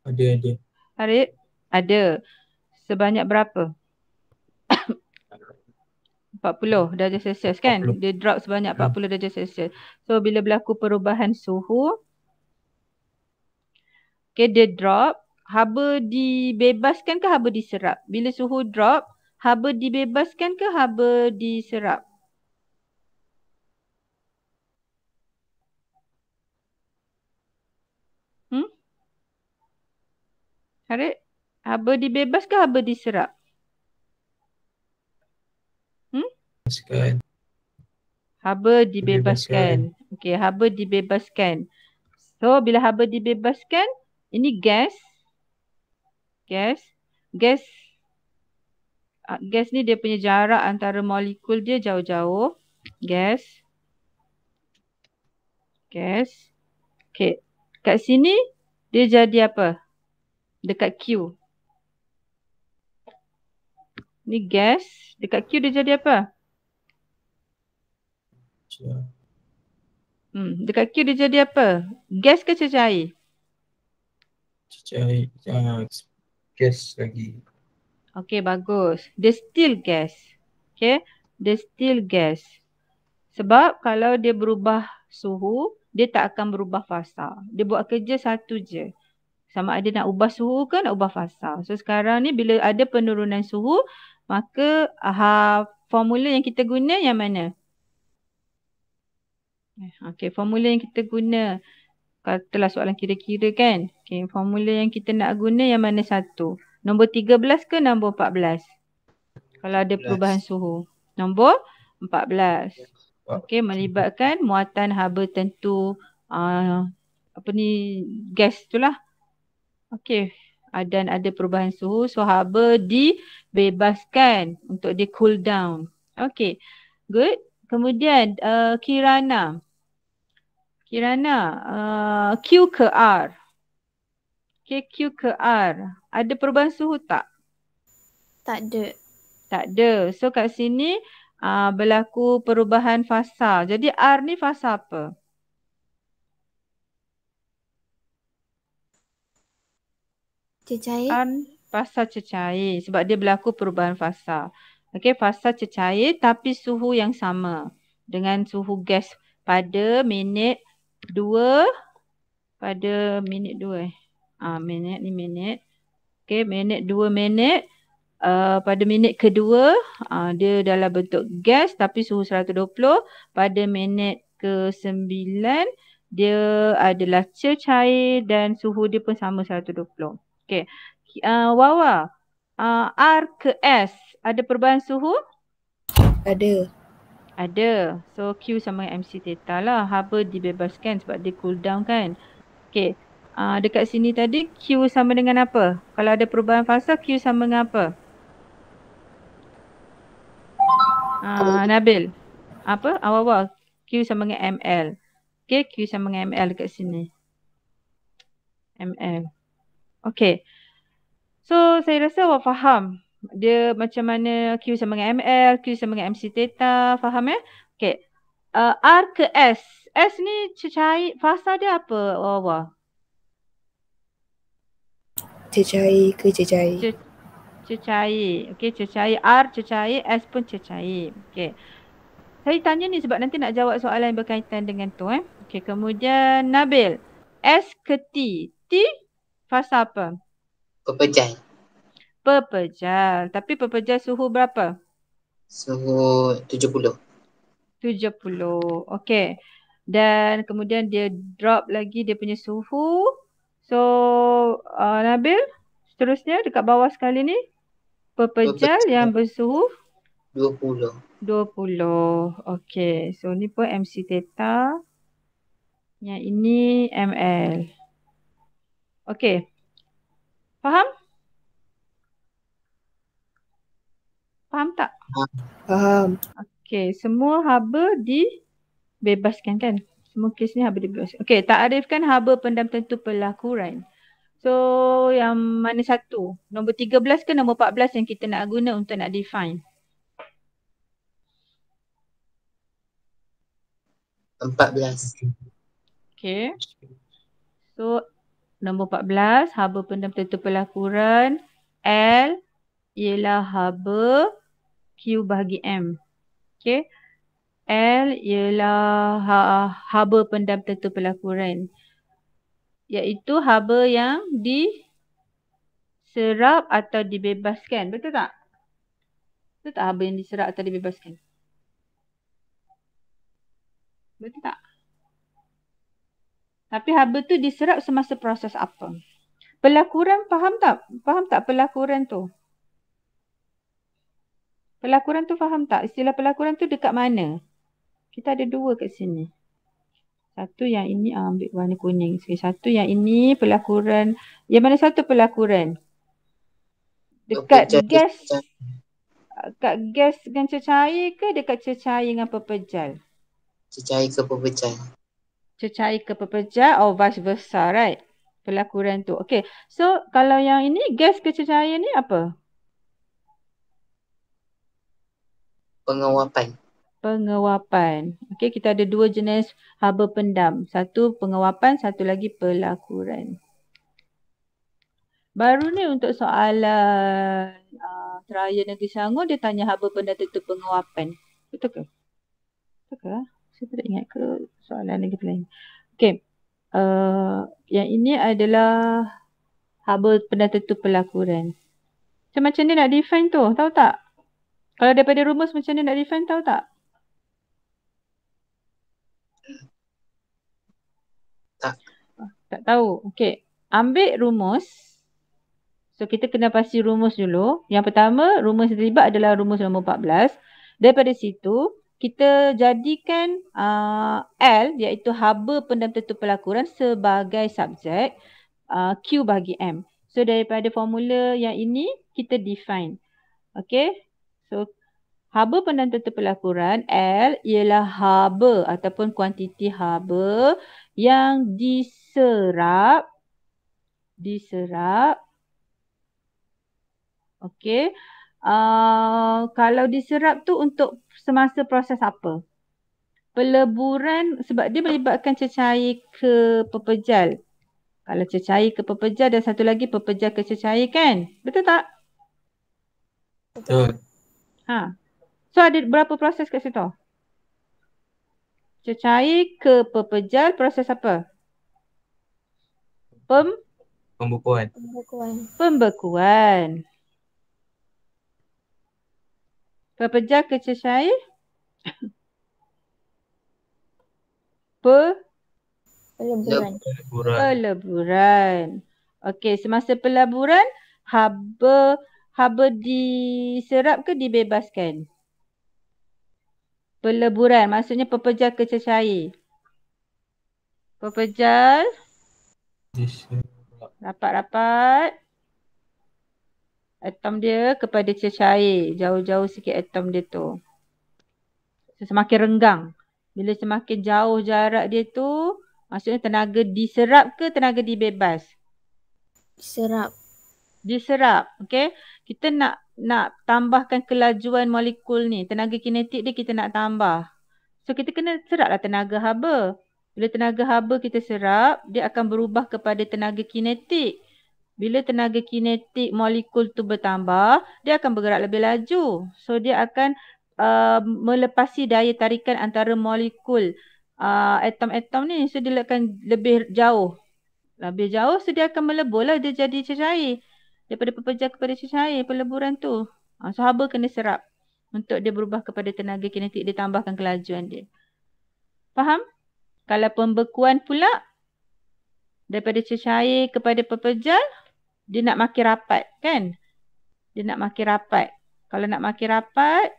Ada. Harith? Ada. Sebanyak berapa? 40 darjah Celsius kan? 40. Dia drop sebanyak 40 darjah Celsius. So, bila berlaku perubahan suhu, okay, dia drop, haba dibebaskan ke haba diserap? Bila suhu drop, haba dibebaskan ke haba diserap? Harith, haba dibebas ke haba diserap? Haba dibebaskan. Okey, haba dibebaskan. So, bila haba dibebaskan, ini gas. Gas ni dia punya jarak antara molekul dia jauh-jauh. Gas. Okey, kat sini dia jadi apa? Dekat Q. Ni gas. Dekat Q dia jadi apa? Dekat Q dia jadi apa? Gas ke cecair? Cecair. Gas lagi. Okey, bagus. Dia still gas. Okay. Dia still gas. Sebab kalau dia berubah suhu, dia tak akan berubah fasa. Dia buat kerja satu je. Sama ada nak ubah suhu ke nak ubah fasa. So sekarang ni bila ada penurunan suhu, maka formula yang kita guna yang mana? Okey, formula yang kita guna. Katalah soalan kira-kira kan. Okey, formula yang kita nak guna yang mana satu? Nombor 13 ke nombor 14? Kalau ada perubahan suhu. Nombor 14. Okey, melibatkan muatan haba tentu gas tu lah. Okey, dan ada perubahan suhu. So haba dibebaskan untuk dia cool down. Okey, good. Kemudian Kirana, Q ke R. Okay, Q ke R. Ada perubahan suhu tak? Tak ada. So kat sini berlaku perubahan fasa. Jadi R ni fasa apa? Cecair. Fasa cecair sebab dia berlaku perubahan fasa. Okey, fasa cecair tapi suhu yang sama dengan suhu gas pada minit 2 minit ni minit. Okey, minit 2 minit. Pada minit kedua dia dalam bentuk gas tapi suhu 120. Pada minit ke-9 dia adalah cecair dan suhu dia pun sama 120. Okey. Wawa, R ke S ada perubahan suhu? Ada. Ada. So Q sama dengan MC theta lah. Haba dibebaskan sebab dia cool down kan. Okey. Dekat sini tadi Q sama dengan apa? Kalau ada perubahan fasa Q sama dengan apa? Nabil. Apa? Wawa. Q sama dengan ML. Okey, Q sama dengan ML dekat sini. ML. Okey. So saya rasa awak faham dia macam mana Q sama dengan ML, Q sama dengan MC theta, faham ya? Okey. R ke S. S ni cecair, fasa dia apa Wawa? Cecair ke cecair? Cecair. Okey, cecair. R cecair, S pun cecair. Okey. Saya tanya ni sebab nanti nak jawab soalan yang berkaitan dengan tu. Okey, kemudian Nabil. S ke T. T fasa apa? Pepejal. Pepejal. Tapi pepejal suhu berapa? Suhu 70. 70. Okey. Dan kemudian dia drop lagi dia punya suhu. So, Nabil, seterusnya dekat bawah sekali ni. Pepejal yang bersuhu 20. 20. Okey. So, ni pun MC theta. Yang ini ML. Okey. Faham? Faham tak? Faham. Okey. Semua haba dibebaskan kan? Semua kes ni haba dibebaskan. Okey. Takrifkan haba pendam tentu pelakuran. So, yang mana satu? Nombor 13 ke nombor 14 yang kita nak guna untuk nak define? 14. Okey. So, nombor 14, haba pendam tentu pelakuran. L ialah haba Q bahagi M. Okey. L ialah haba pendam tentu pelakuran. Iaitu haba yang diserap atau dibebaskan. Betul tak? Betul tak haba yang diserap atau dibebaskan? Betul tak? Tapi haba tu diserap semasa proses apa? Pelakuran faham tak? Faham tak pelakuran tu? Pelakuran tu faham tak? Istilah pelakuran tu dekat mana? Kita ada dua kat sini. Satu yang ini ambil warna kuning. Satu yang ini pelakuran. Yang mana satu pelakuran? Dekat gas. Dekat gas dengan cecair ke dekat cecair dengan pepejal? Cecair ke pepejal. Cecair ke pepejal or vice versa, right? Pelakuran tu. Okay. So, kalau yang ini gas ke cecair ni apa? Penguapan. Penguapan. Okey, kita ada dua jenis haba pendam. Satu penguapan, satu lagi pelakuran. Baru ni untuk soalan Seraya Negeri Selangor, dia tanya haba pendam tentu penguapan. Betul ke? Betul ke? Saya tak ingat ke soalan negeri lain. Okey. Yang ini adalah haba pendam tentu pelakuran. Macam ni nak define tu, tahu tak? Kalau daripada rumus macam ni nak define, tahu tak? Tak tahu. Okey. Ambil rumus. So, kita kena pasti rumus dulu. Yang pertama, rumus yang terlibat adalah rumus nombor 14. Daripada situ, kita jadikan L iaitu haba pendam tentu pelakuran sebagai subjek Q bahagi M. So, daripada formula yang ini, kita define. Okey. So, haba pendam tentu pelakuran L ialah haba ataupun kuantiti haba yang diserap. Okey. Kalau diserap tu untuk semasa proses apa? Peleburan sebab dia melibatkan cecair ke pepejal. Kalau cecair ke pepejar dan satu lagi pepejar ke cecair kan? Betul tak? Betul. So ada berapa proses kat situ? Cecair ke pepejar proses apa? Pembukuan. Pembekuan. Pepejar ke cecair? Peleburan. Okey, semasa peleburan haba diserap ke dibebaskan? Peleburan maksudnya pepejar ke cecair. Pepejar rapat-rapat atom dia kepada cecair. Jauh-jauh sikit atom dia tu. Semakin renggang. Bila semakin jauh jarak dia tu, maksudnya tenaga diserap ke tenaga dibebas? Diserap. Okey. Kita nak tambahkan kelajuan molekul ni. Tenaga kinetik dia kita nak tambah. So kita kena seraplah tenaga haba. Bila tenaga haba kita serap, dia akan berubah kepada tenaga kinetik. Bila tenaga kinetik molekul tu bertambah, dia akan bergerak lebih laju. So dia akan melepasi daya tarikan antara molekul atom-atom ni. So dia akan lebih jauh. Lebih jauh, so dia akan melebur lah. Dia jadi cecair. Daripada pepejar kepada cecair, peleburan tu. So haba kena serap. Untuk dia berubah kepada tenaga kinetik, dia tambahkan kelajuan dia. Faham? Kalau pembekuan pula, daripada cecair kepada pepejar, dia nak makin rapat kan? Dia nak makin rapat. Kalau nak makin rapat,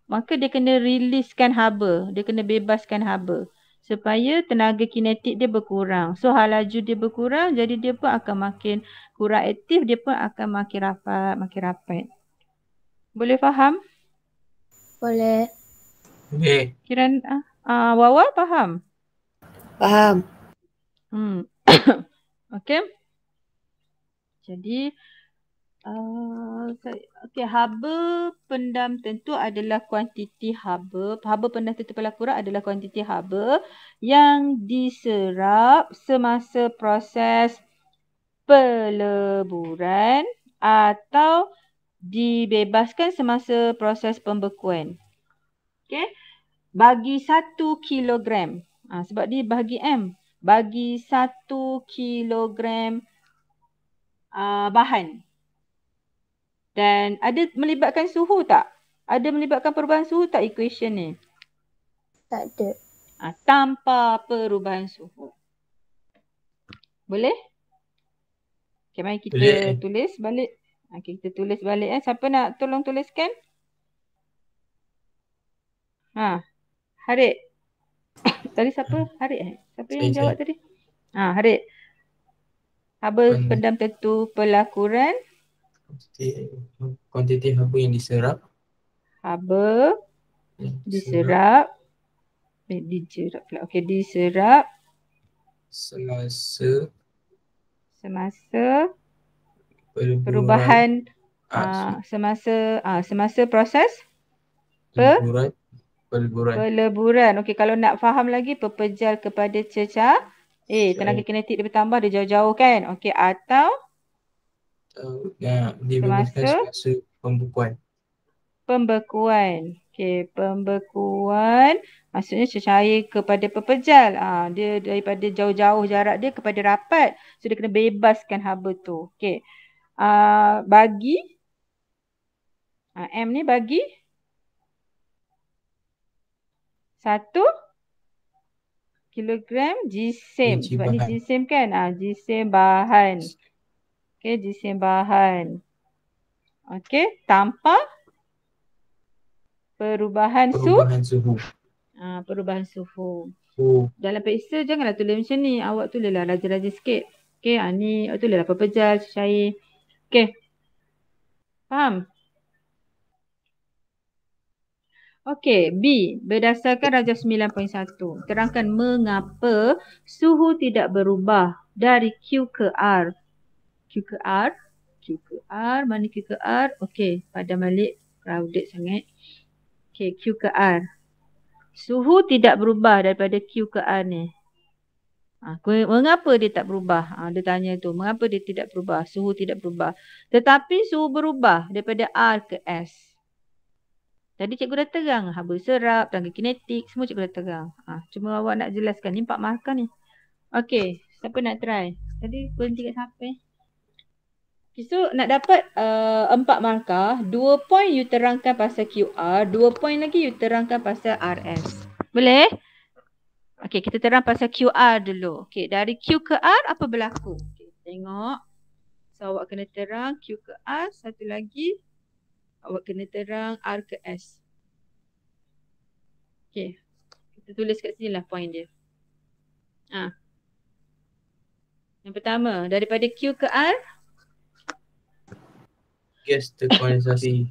maka dia kena releasekan haba. Dia kena bebaskan haba. Supaya tenaga kinetik dia berkurang. So laju dia berkurang, jadi dia pun akan makin kurang aktif. Dia pun akan makin rapat. Boleh faham? Boleh. Kiran Wawa faham? Faham. Okey. Jadi haba pendam tentu adalah kuantiti haba. Haba pendam tentu pelakura adalah kuantiti haba yang diserap semasa proses peleburan atau dibebaskan semasa proses pembekuan. Okey. Bagi 1 kilogram. Sebab dia bagi M. Bagi 1 kilogram bahan. Dan ada melibatkan suhu tak? Ada melibatkan perubahan suhu tak equation ni? Tak ada. Tanpa perubahan suhu. Boleh? Okay, mari kita tulis balik. Okay, kita tulis balik. Siapa nak tolong tuliskan? Harid. Tadi siapa? Harid. Siapa yang jawab tadi? Harid. Haba pendam tentu pelakuran. Kuantiti haba yang diserap. Haba diserap. Diserap pula. Okey, diserap semasa perubahan semasa proses peleburan. Okey, kalau nak faham lagi pepejar kepada cecair, tenaga kinetik dia bertambah, dia jauh-jauh kan? Okey, atau dibebaskan semasa pembekuan. Okey, pembekuan maksudnya cecair kepada pepejar. Dia daripada jauh-jauh jarak dia kepada rapat. So dia kena bebaskan haba tu. Okey. Bagi M ni bagi 1 kilogram jisim. Sebab ni jisim kan? Jisim bahan. Okey, jisim bahan. Okey, tanpa perubahan suhu. Perubahan suhu. Dalam periksa janganlah tulis macam ni. Awak tulislah raja-raja sikit. Okey, ni tulislah pepejar, cecair. Okey. Faham? Okey, B. Berdasarkan Rajah 9.1. Terangkan mengapa suhu tidak berubah dari Q ke R. Q ke R. Mana Q ke R? Okey, padam balik. Crowded sangat. Okey, Q ke R. Suhu tidak berubah daripada Q ke R ni. Mengapa dia tak berubah? Dia tanya tu, mengapa dia tidak berubah? Suhu tidak berubah. Tetapi suhu berubah daripada R ke S. Tadi cikgu dah terang, haba serap, tenaga kinetik, semua cikgu dah terang. Cuma awak nak jelaskan, ni 4 markah ni. Okey, siapa nak try? Tadi berhenti kat siapa? Okay, so nak dapat 4 markah, 2 point you terangkan pasal QR, 2 point lagi you terangkan pasal RS. Boleh? Okey, kita terang pasal QR dulu. Okey, dari Q ke R apa berlaku? Okay, tengok. So awak kena terang Q ke R, satu lagi awak kena terang R ke S. Okey. Kita tulis kat sini lah point dia. Yang pertama, daripada Q ke R, Gas terkondensasi.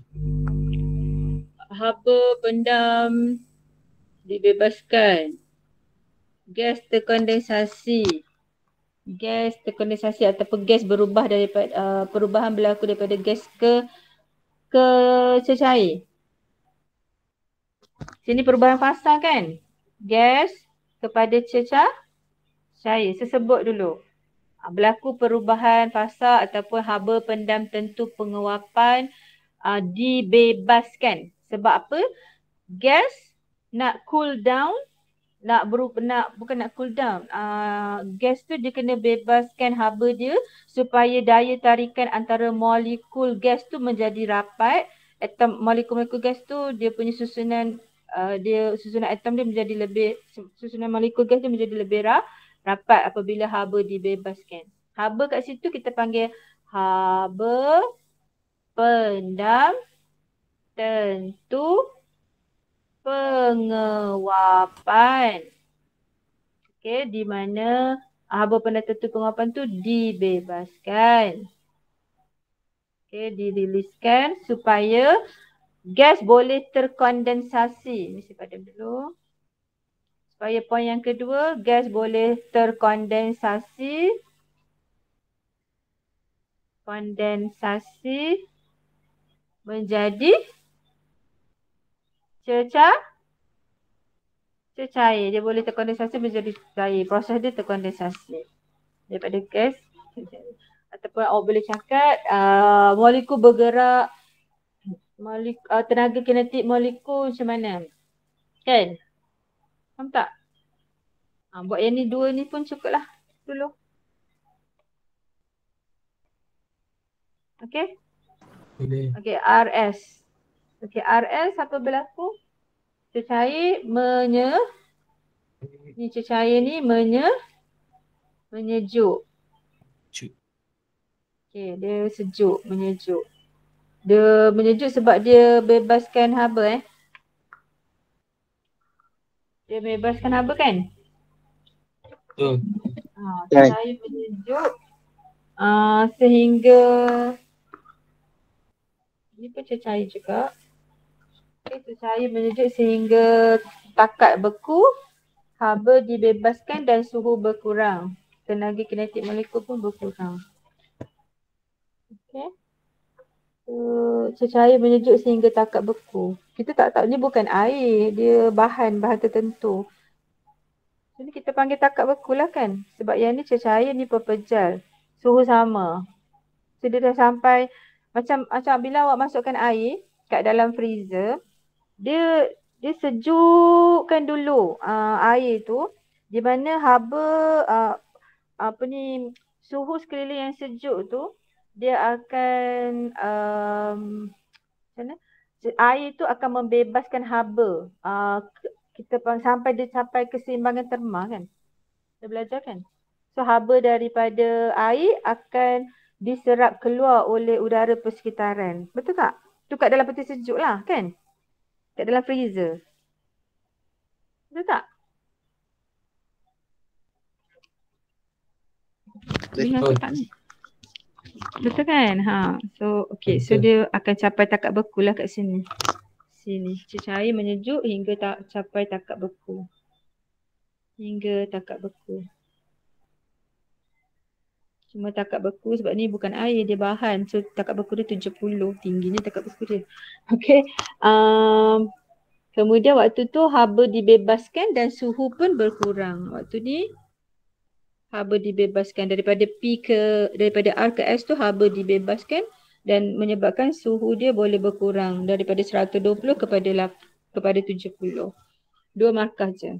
haba pendam dibebaskan. Gas terkondensasi. Gas terkondensasi ataupun gas berubah daripada perubahan berlaku daripada gas ke cecair. Sini perubahan fasa kan? Gas kepada cair. Sesebut dulu. Berlaku perubahan fasa ataupun haba pendam tentu penguapan dibebaskan. Sebab apa? Gas nak cool down, bukan nak cool down. Gas tu dia kena bebaskan haba dia supaya daya tarikan antara molekul gas tu menjadi rapat. Molekul-molekul gas tu dia punya susunan susunan atom dia menjadi lebih, susunan molekul gas dia menjadi lebih rapat apabila haba dibebaskan. Haba kat situ kita panggil haba pendam tentu penguapan. Okey, di mana haba pendam tentu penguapan tu dibebaskan. Okey, diriliskan supaya gas boleh terkondensasi. Mesti padam dulu. Supaya poin yang kedua, gas boleh terkondensasi. Kondensasi menjadi cecair. Dia boleh terkondensasi menjadi cair. Proses dia terkondensasi. Daripada gas. Ataupun awak boleh cakap molekul bergerak. Tenaga kinetik molekul macam mana? Kan? Faham tak? Buat yang ni dua ni pun cukup lah dulu. Okay? Boleh. Okay, RS. Okay, RS apa berlaku? Cecair ni cecair ni menyejuk. Okay, dia sejuk, menyejuk. Dia menyejuk sebab dia bebaskan haba Dia bebaskan haba kan? Betul. Cecair menyejuk sehingga ni pun cecair juga. Okay, cecair menyejuk sehingga takat beku, haba dibebaskan dan suhu berkurang. Tenaga kinetik molekul pun berkurang. Okay. Cecair menyejuk sehingga takat beku. Kita tak tahu ni bukan air, dia bahan tertentu. Jadi kita panggil takat beku lah kan. Sebab yang ni cecair, ni pepejal. Suhu sama. So dia dah sampai macam bila awak masukkan air kat dalam freezer, dia sejukkan dulu air tu, di mana haba suhu sekeliling yang sejuk tu dia akan air tu akan membebaskan haba. Kita sampai dia sampai keseimbangan terma kan. Kita belajar kan. So haba daripada air akan diserap keluar oleh udara persekitaran. Betul tak? Tu kat dalam peti sejuk lah kan. Kat dalam freezer. Betul tak? Betul. Betul kan? So okay. So dia akan capai takat beku lah kat sini. Cecair menyejuk hingga capai takat beku. Cuma takat beku sebab ni bukan air, dia bahan. So takat beku dia 70 tingginya takat beku dia. Okay. Kemudian waktu tu haba dibebaskan dan suhu pun berkurang. Waktu ni haba dibebaskan daripada R ke S tu haba dibebaskan dan menyebabkan suhu dia boleh berkurang daripada 120 kepada 70. 2 markah je.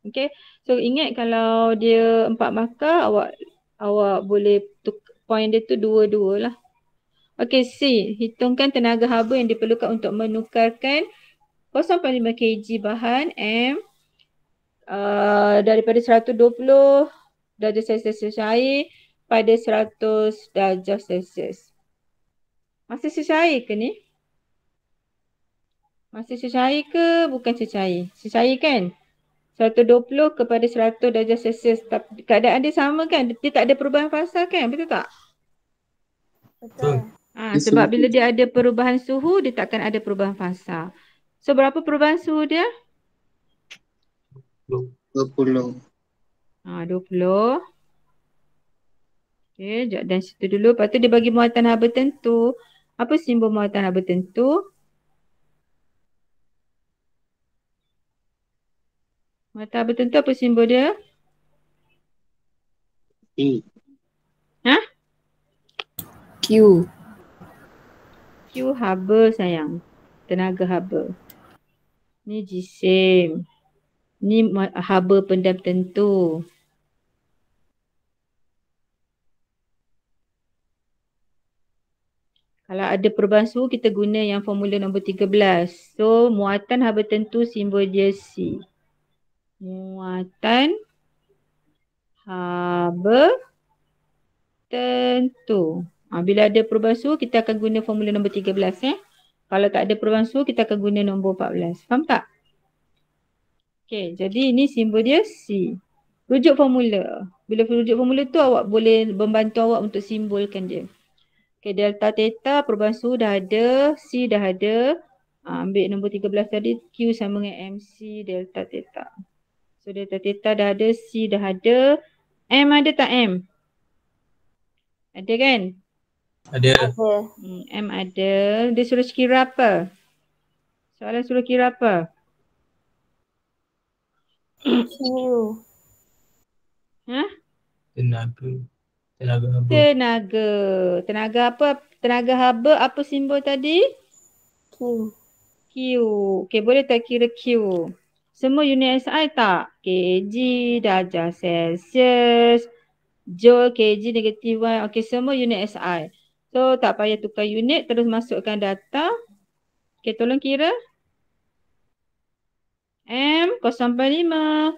Okay. So ingat kalau dia 4 markah awak boleh point dia tu 2 lah. Okay, C. Hitungkan tenaga haba yang diperlukan untuk menukarkan 0.5 kg bahan M daripada 120 darjah Celsius cair pada 100 darjah Celsius. Masih secair ke ni? Masih secair ke bukan secair? Secair kan? 120 kepada 100 darjah Celsius. Keadaan dia sama kan? Dia tak ada perubahan fasa kan? Betul tak? Betul. Sebab bila dia ada perubahan suhu, dia takkan ada perubahan fasa. So berapa perubahan suhu dia? 20. 20. Okay, dan situ dulu. Lepas tu dia bagi muatan haba tentu. Apa simbol muatan haba tentu? Muatan haba tentu apa simbol dia? E. Q. Q haba sayang. Tenaga haba. Ni jisim. Ni haba pendam tentu. Kalau ada perubahan suhu, kita guna yang formula nombor 13. So, muatan haba tentu simbol dia C. Muatan haba tentu. Bila ada perubahan suhu, kita akan guna formula nombor 13. Kalau tak ada perubahan suhu, kita akan guna nombor 14. Faham tak? Okay, jadi ini simbol dia C. Rujuk formula. Bila rujuk formula tu, awak boleh membantu awak untuk simbolkan dia. Okay, delta theta perubahan suhu dah ada, C dah ada. Ambil nombor 13 tadi, Q sama dengan MC delta theta. So delta theta dah ada, C dah ada. M ada tak M? Ada kan? Ada. M ada. Dia suruh kira apa? Soalan suruh kira apa? Q. Tenaga haba. Tenaga apa? Tenaga haba apa simbol tadi? Q. Q. Okay, boleh tak kira Q? Semua unit SI tak? kg, darjah Celsius, joule, kg, negatif 1. Okay, semua unit SI. So, tak payah tukar unit, terus masukkan data. Okay, tolong kira. M 0.5,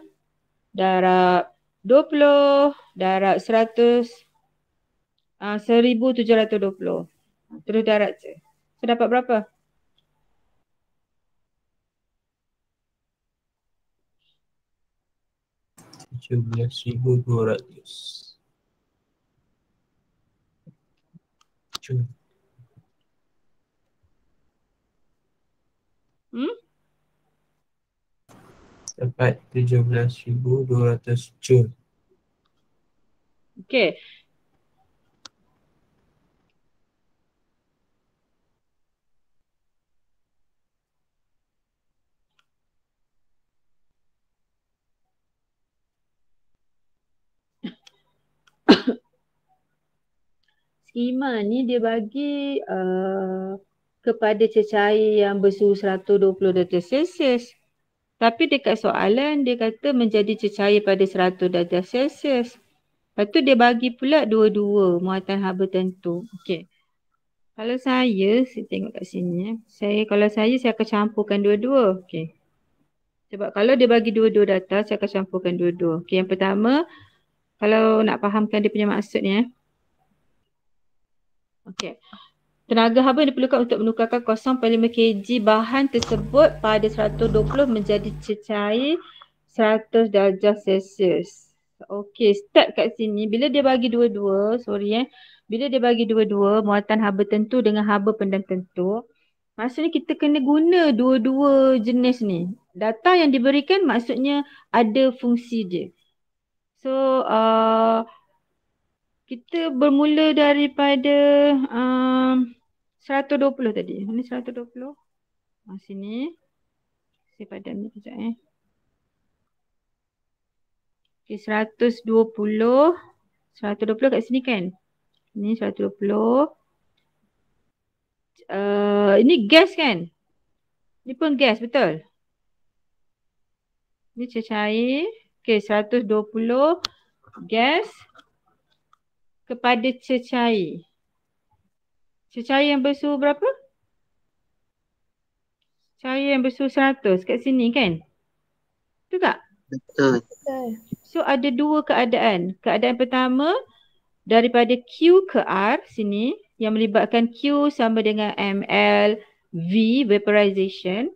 darab 20, darab 100, 1720. Terus darab je. So, dapat berapa? $17,200. Dapat 17,200 joule. Okay. Skema ni dia bagi kepada cecair yang bersuhu 120 darjah Celsius. Tapi dekat soalan dia kata menjadi cecair pada 100 darjah Celsius. Lepas tu dia bagi pula dua-dua muatan haba tentu. Okey. Kalau saya tengok kat sini. Kalau saya akan campurkan dua-dua. Okey. Sebab kalau dia bagi dua-dua data, saya akan campurkan dua-dua. Okey, yang pertama, kalau nak fahamkan dia punya maksud ni. Okey. Tenaga haba yang diperlukan untuk menukarkan 0.5 kg bahan tersebut pada 120 menjadi cecair 100 darjah Celsius. Okey, start kat sini. Bila dia bagi dua-dua, bila dia bagi dua-dua, muatan haba tentu dengan haba pendam tentu, maksudnya kita kena guna dua-dua jenis ni. Data yang diberikan maksudnya ada fungsi dia. So, kita bermula daripada 120 tadi. Ini 120. Sini. Saya padam ni sekejap . Okay, 120 kat sini kan? Ni 120. Ini gas kan? Ni pun gas, betul? Ni cecair. Okay, 120 gas kepada cecair. Cecair yang bersuhu berapa? Cecair yang bersuhu 100 kat sini kan? Betul tak? Betul. Betul. So ada dua keadaan. Keadaan pertama daripada Q ke R sini yang melibatkan Q sama dengan ml V vaporization.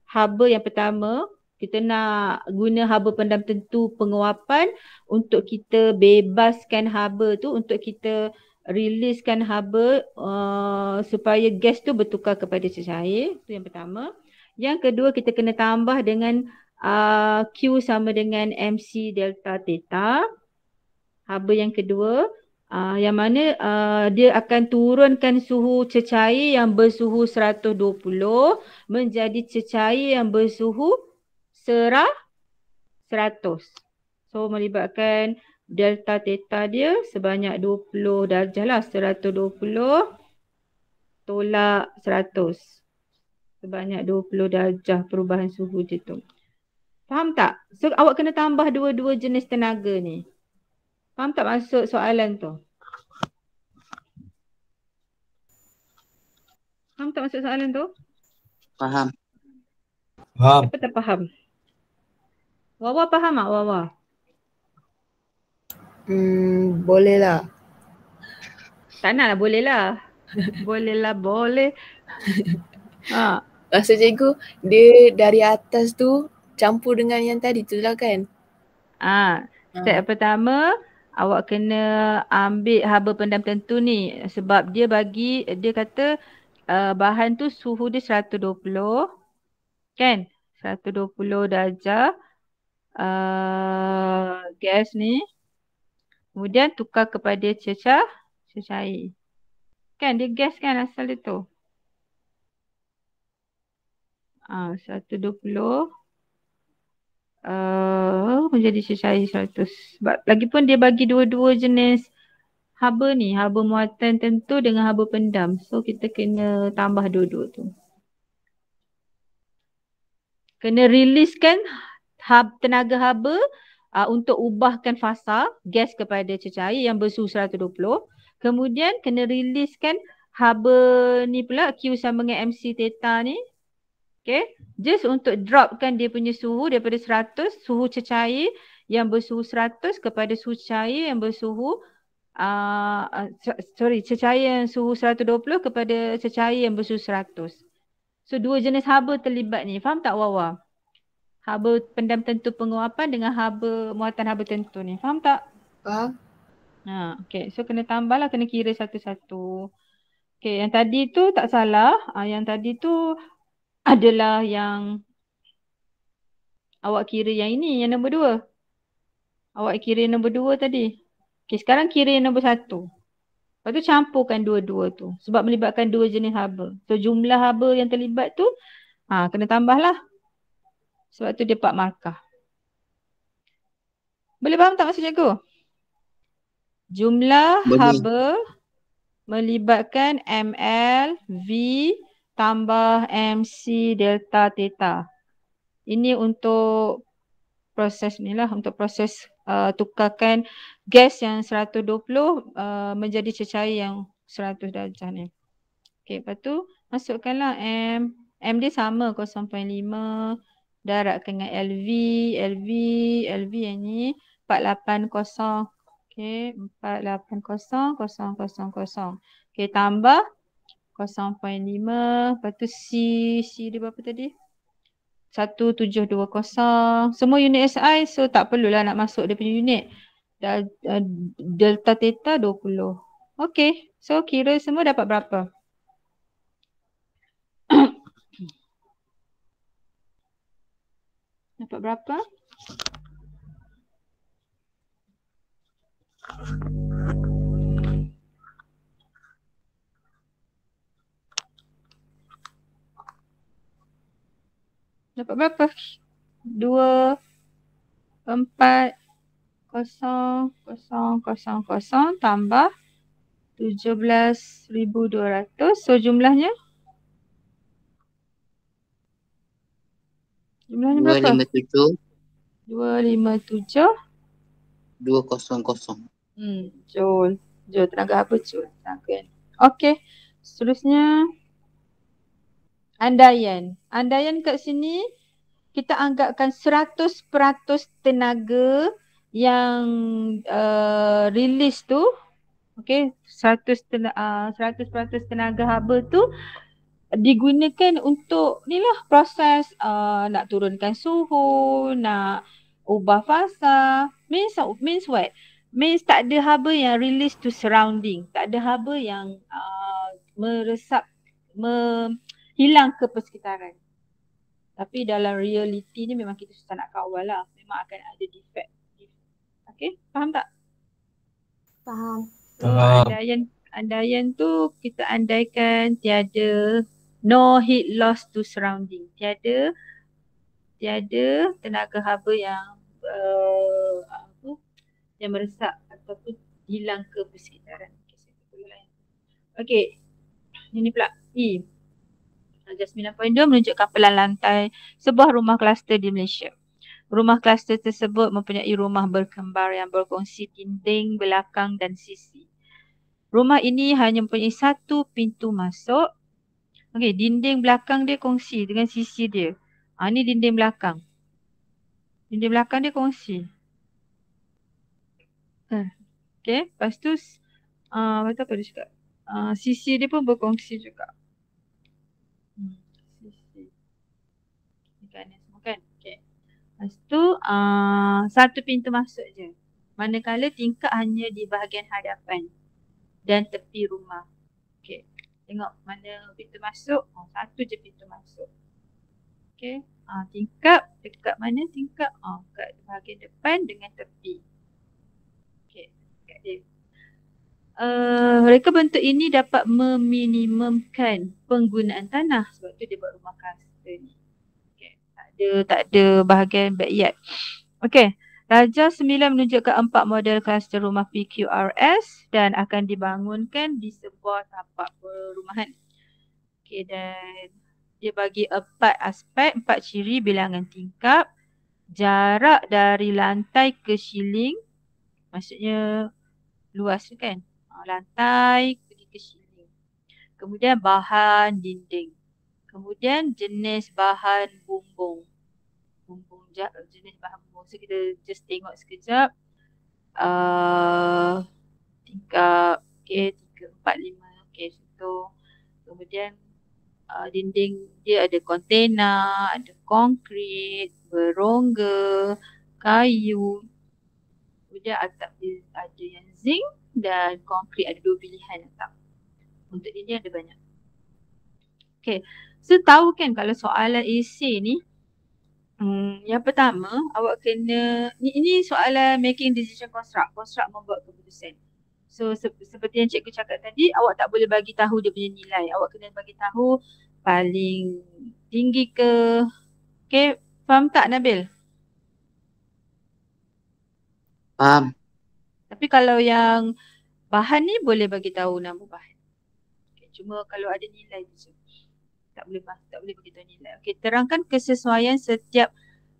Haba yang pertama, kita nak guna haba pendam tentu penguapan untuk kita bebaskan haba tu, untuk kita riliskan haba supaya gas tu bertukar kepada cecair. Itu yang pertama. Yang kedua, kita kena tambah dengan Q sama dengan MC delta theta. Haba yang kedua, yang mana dia akan turunkan suhu cecair yang bersuhu 120 menjadi cecair yang bersuhu 100. So melibatkan delta theta dia sebanyak 20 darjah lah. 120 tolak 100. Sebanyak 20 darjah perubahan suhu dia tu. Faham tak? So awak kena tambah dua-dua jenis tenaga ni. Faham tak maksud soalan tu? Faham tak maksud soalan tu? Faham. Faham. Siapa tak faham? Wawa faham tak Wawa? Boleh lah. Tak nak lah, boleh lah. Boleh lah, boleh. Maksud cikgu, dia dari atas tu campur dengan yang tadi tu lah kan? Step pertama, awak kena ambil haba pendam tentu ni. Sebab dia kata bahan tu suhu dia 120. Kan? 120 darjah. Gas ni. Kemudian tukar kepada cecair. Kan dia gas kan asal dia tu. 120 menjadi cecair 100. Sebab lagipun dia bagi dua-dua jenis haba ni. Haba muatan tentu dengan haba pendam. So kita kena tambah dua-dua tu. Kena riliskan tenaga haba untuk ubahkan fasa gas kepada cecair yang bersuhu 120. Kemudian kena riliskan haba ni pula Q sama dengan MC theta ni. Okay. Just untuk dropkan dia punya suhu daripada 100, suhu cecair yang bersuhu 100 kepada suhu cecair yang bersuhu cecair yang suhu 120 kepada cecair yang bersuhu 100. So dua jenis haba terlibat ni. Faham tak Wawa? Haba pendam tentu penguapan dengan muatan haba tentu ni. Faham tak? Faham? Okay. So kena tambah lah, kena kira satu-satu. Okay, yang tadi tu tak salah. Yang tadi tu adalah yang awak kira yang ini, yang nombor 2. Awak kira yang nombor 2 tadi. Okay, sekarang kira yang nombor 1. Lepas tu campurkan dua-dua tu. Sebab melibatkan dua jenis haba. So jumlah haba yang terlibat tu kena tambah lah. Sebab tu dia 4 markah. Boleh faham tak maksud cikgu? Jumlah haba melibatkan ml, v tambah mc delta theta. Ini untuk proses ni lah, untuk proses tukarkan gas yang 120 menjadi cecair yang 100 darjah ni. Okay, lepas tu masukkanlah M dia sama 0.5. Darabkan dengan LV yang ni 480. Okay, 480,000. Okay, tambah 0.5. Lepas tu C dia berapa tadi? 1720. Semua unit SI, so tak perlulah nak masuk dia punya unit. Delta theta 20. Okay, so kira semua dapat berapa? Dapat berapa? Dapat berapa? 2, 4, 0,000 tambah 17,200. So jumlahnya? Jumlahnya berapa? 257 257. 200. Joule. Joule tenaga apa Joule? Tenaga. Okey. Seterusnya andaian. Andaian kat sini kita anggapkan 100% tenaga yang release tu, okey, 100% tenaga haba tu digunakan untuk ni lah proses nak turunkan suhu, nak ubah fasa. Means what? Means tak ada haba yang release to surrounding. Tak ada haba yang meresap, hilang ke persekitaran. Tapi dalam reality ni memang kita susah nak kawal lah. Memang akan ada defect. Okay, faham tak? Faham. So, andaian tu kita andaikan tiada no heat loss to surrounding. Tiada tenaga haba yang yang meresap ataupun hilang ke persekitaran. Okay, ini pula E. Darjah 9.2 menunjukkan pelan lantai sebuah rumah kluster di Malaysia. Rumah kluster tersebut mempunyai rumah berkembar yang berkongsi dinding, belakang dan sisi. Rumah ini hanya mempunyai satu pintu masuk. Okey, dinding belakang dia kongsi dengan sisi dia. Ni dinding belakang. Dinding belakang dia kongsi. Okey, lepas tu apa dia cakap? Sisi dia pun berkongsi juga. Sisi. Mekanisme kan? Okey. Lepas tu satu pintu masuk je. Manakala tingkap hanya di bahagian hadapan dan tepi rumah. Okey. Tengok mana pintu masuk. Satu je pintu masuk. Okey. Tingkap dekat mana tingkap? Kat bahagian depan dengan tepi. Okey. Dekat dia. Reka bentuk ini dapat meminimumkan penggunaan tanah sebab tu dia buat rumah kluster ni. Okay. Tak ada bahagian backyard. Okey. Darjah 9 menunjukkan 4 model kluster rumah PQRS dan akan dibangunkan di sebuah tapak perumahan. Okey, dan dia bagi 4 aspek, 4 ciri bilangan tingkap, jarak dari lantai ke ceiling, maksudnya luas kan? Lantai pergi ke ceiling. Kemudian bahan dinding. Kemudian jenis bahan bumbung. Jenis bahan bumbung. So kita just tengok sekejap. Tingkap. Okay, 3, 4, 5. Okay, so kemudian dinding dia ada kontena, ada konkrit, berongga, kayu. Kemudian atap dia ada yang zinc dan konkrit, ada 2 pilihan atap. Untuk dinding ada banyak. Okay, so tahu kan kalau soalan essay ni, yang pertama awak kena, ini soalan making decision construct membuat keputusan. So seperti yang cikgu cakap tadi, awak tak boleh bagi tahu dia punya nilai. Awak kena bagi tahu paling tinggi ke. Okay, faham tak Nabil? Faham. Tapi kalau yang bahan ni boleh bagi tahu nama bahan. Okay, cuma kalau ada nilai tu tak boleh bagi tahu nilai. Okey, terangkan kesesuaian setiap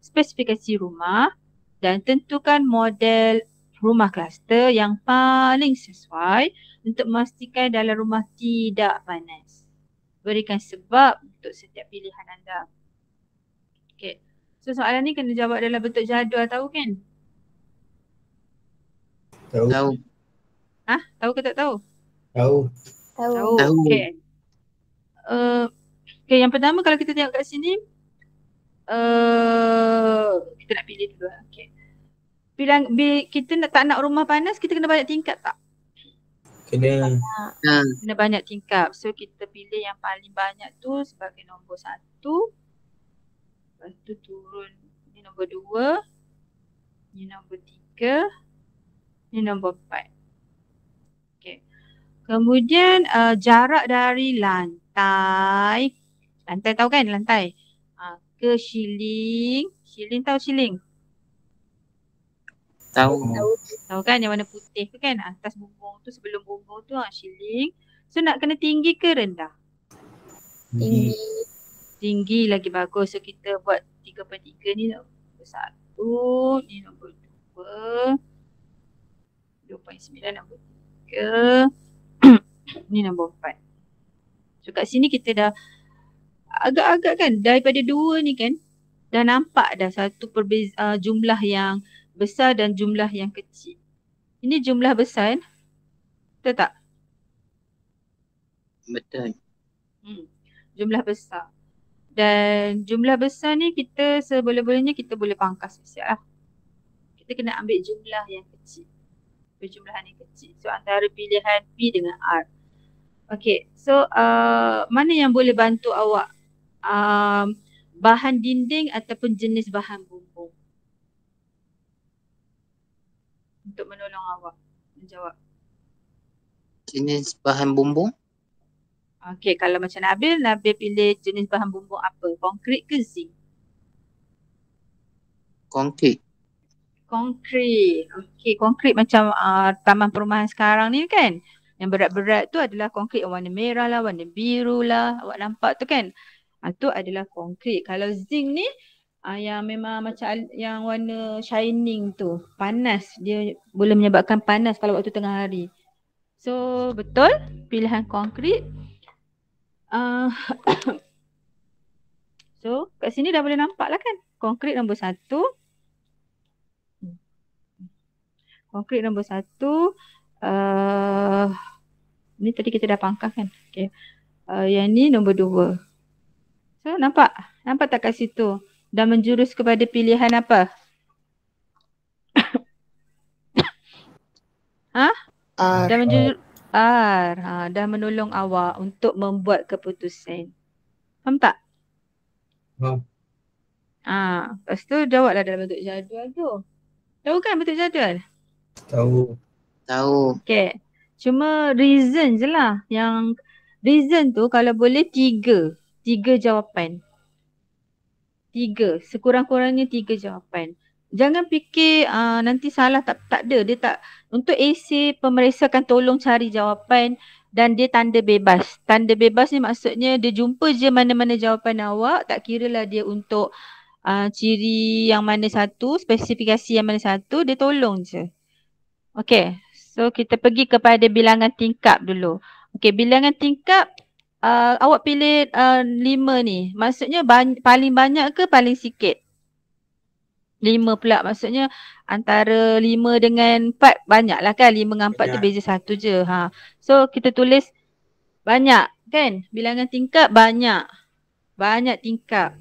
spesifikasi rumah dan tentukan model rumah kluster yang paling sesuai untuk memastikan dalam rumah tidak panas. Berikan sebab untuk setiap pilihan anda. Okey. So soalan ni kena jawab dalam bentuk jadual, tahu kan? Tahu. Tahu ke tak tahu? Tahu. Okey. Okay, yang pertama kalau kita tengok kat sini, kita nak pilih dulu. Okay. Kita tak nak rumah panas, kita kena banyak tingkap tak? Kena. Kena banyak tingkap. So kita pilih yang paling banyak tu sebagai nombor 1. Lepas tu turun, ni nombor 2. Ni nombor 3. Ni nombor 4. Okay. Kemudian jarak dari lantai tahu kan lantai? Ke ceiling. Ceiling tahu ceiling? Tahu. Tahu kan yang warna putih tu kan, atas bumbung tu, sebelum bumbung tu shilling. So nak kena tinggi ke rendah? Tinggi. Tinggi lagi bagus. So kita buat 3/3 ni nombor 1, ni nombor 2, 2.9 nombor 3, ni nombor 4. So kat sini kita dah agak-agak kan, daripada 2 ni kan dah nampak dah satu jumlah yang besar dan jumlah yang kecil. Ini jumlah besar kan? Betul tak? Betul. Jumlah besar. Dan jumlah besar ni kita seboleh-bolehnya kita boleh pangkas siap lah. Kita kena ambil jumlah yang kecil. Perjumlahan yang kecil. So antara pilihan P dengan R. Okay, so mana yang boleh bantu awak? Bahan dinding ataupun jenis bahan bumbung? Untuk menolong awak menjawab. Jenis bahan bumbung? Okay, kalau macam Nabil pilih jenis bahan bumbung apa? Konkrit ke zinc? Konkrit. Konkrit. Okay, konkrit macam taman perumahan sekarang ni kan. Yang berat-berat tu adalah konkrit yang warna merah lah, warna biru lah. Awak nampak tu kan. Tu adalah konkrit. Kalau zinc ni yang memang macam yang warna shining tu. Panas. Dia boleh menyebabkan panas kalau waktu tengah hari. So betul pilihan konkrit. So kat sini dah boleh nampak lah kan. Konkrit nombor 1. Konkrit nombor 1. Ni tadi kita dah pangkas kan. Okay. Yang ni nombor 2. So nampak? Nampak tak kat situ? Dah menjurus kepada pilihan apa? R. Dah menjurus R. Dah menolong awak untuk membuat keputusan. Faham tak? Faham. Lepas tu jawablah dalam bentuk jadual tu. Tahu kan bentuk jadual? Tahu. Okay. Cuma reason je lah. Yang reason tu kalau boleh 3. 3 jawapan. 3. Sekurang-kurangnya 3 jawapan. Jangan fikir nanti salah tak ada. Dia tak. Untuk AC pemeriksa akan tolong cari jawapan dan dia tanda bebas. Tanda bebas ni maksudnya dia jumpa je mana-mana jawapan awak. Tak kira lah dia untuk ciri yang mana satu, spesifikasi yang mana satu, dia tolong je. Okay. So kita pergi kepada bilangan tingkap dulu. Okay, bilangan tingkap awak pilih 5 ni. Maksudnya paling banyak ke paling sikit? 5 pula. Maksudnya antara 5 dengan 4 banyak lah kan. 5 dengan 4 tu beza 1 je. So kita tulis banyak kan. Bilangan tingkap banyak. Banyak tingkap.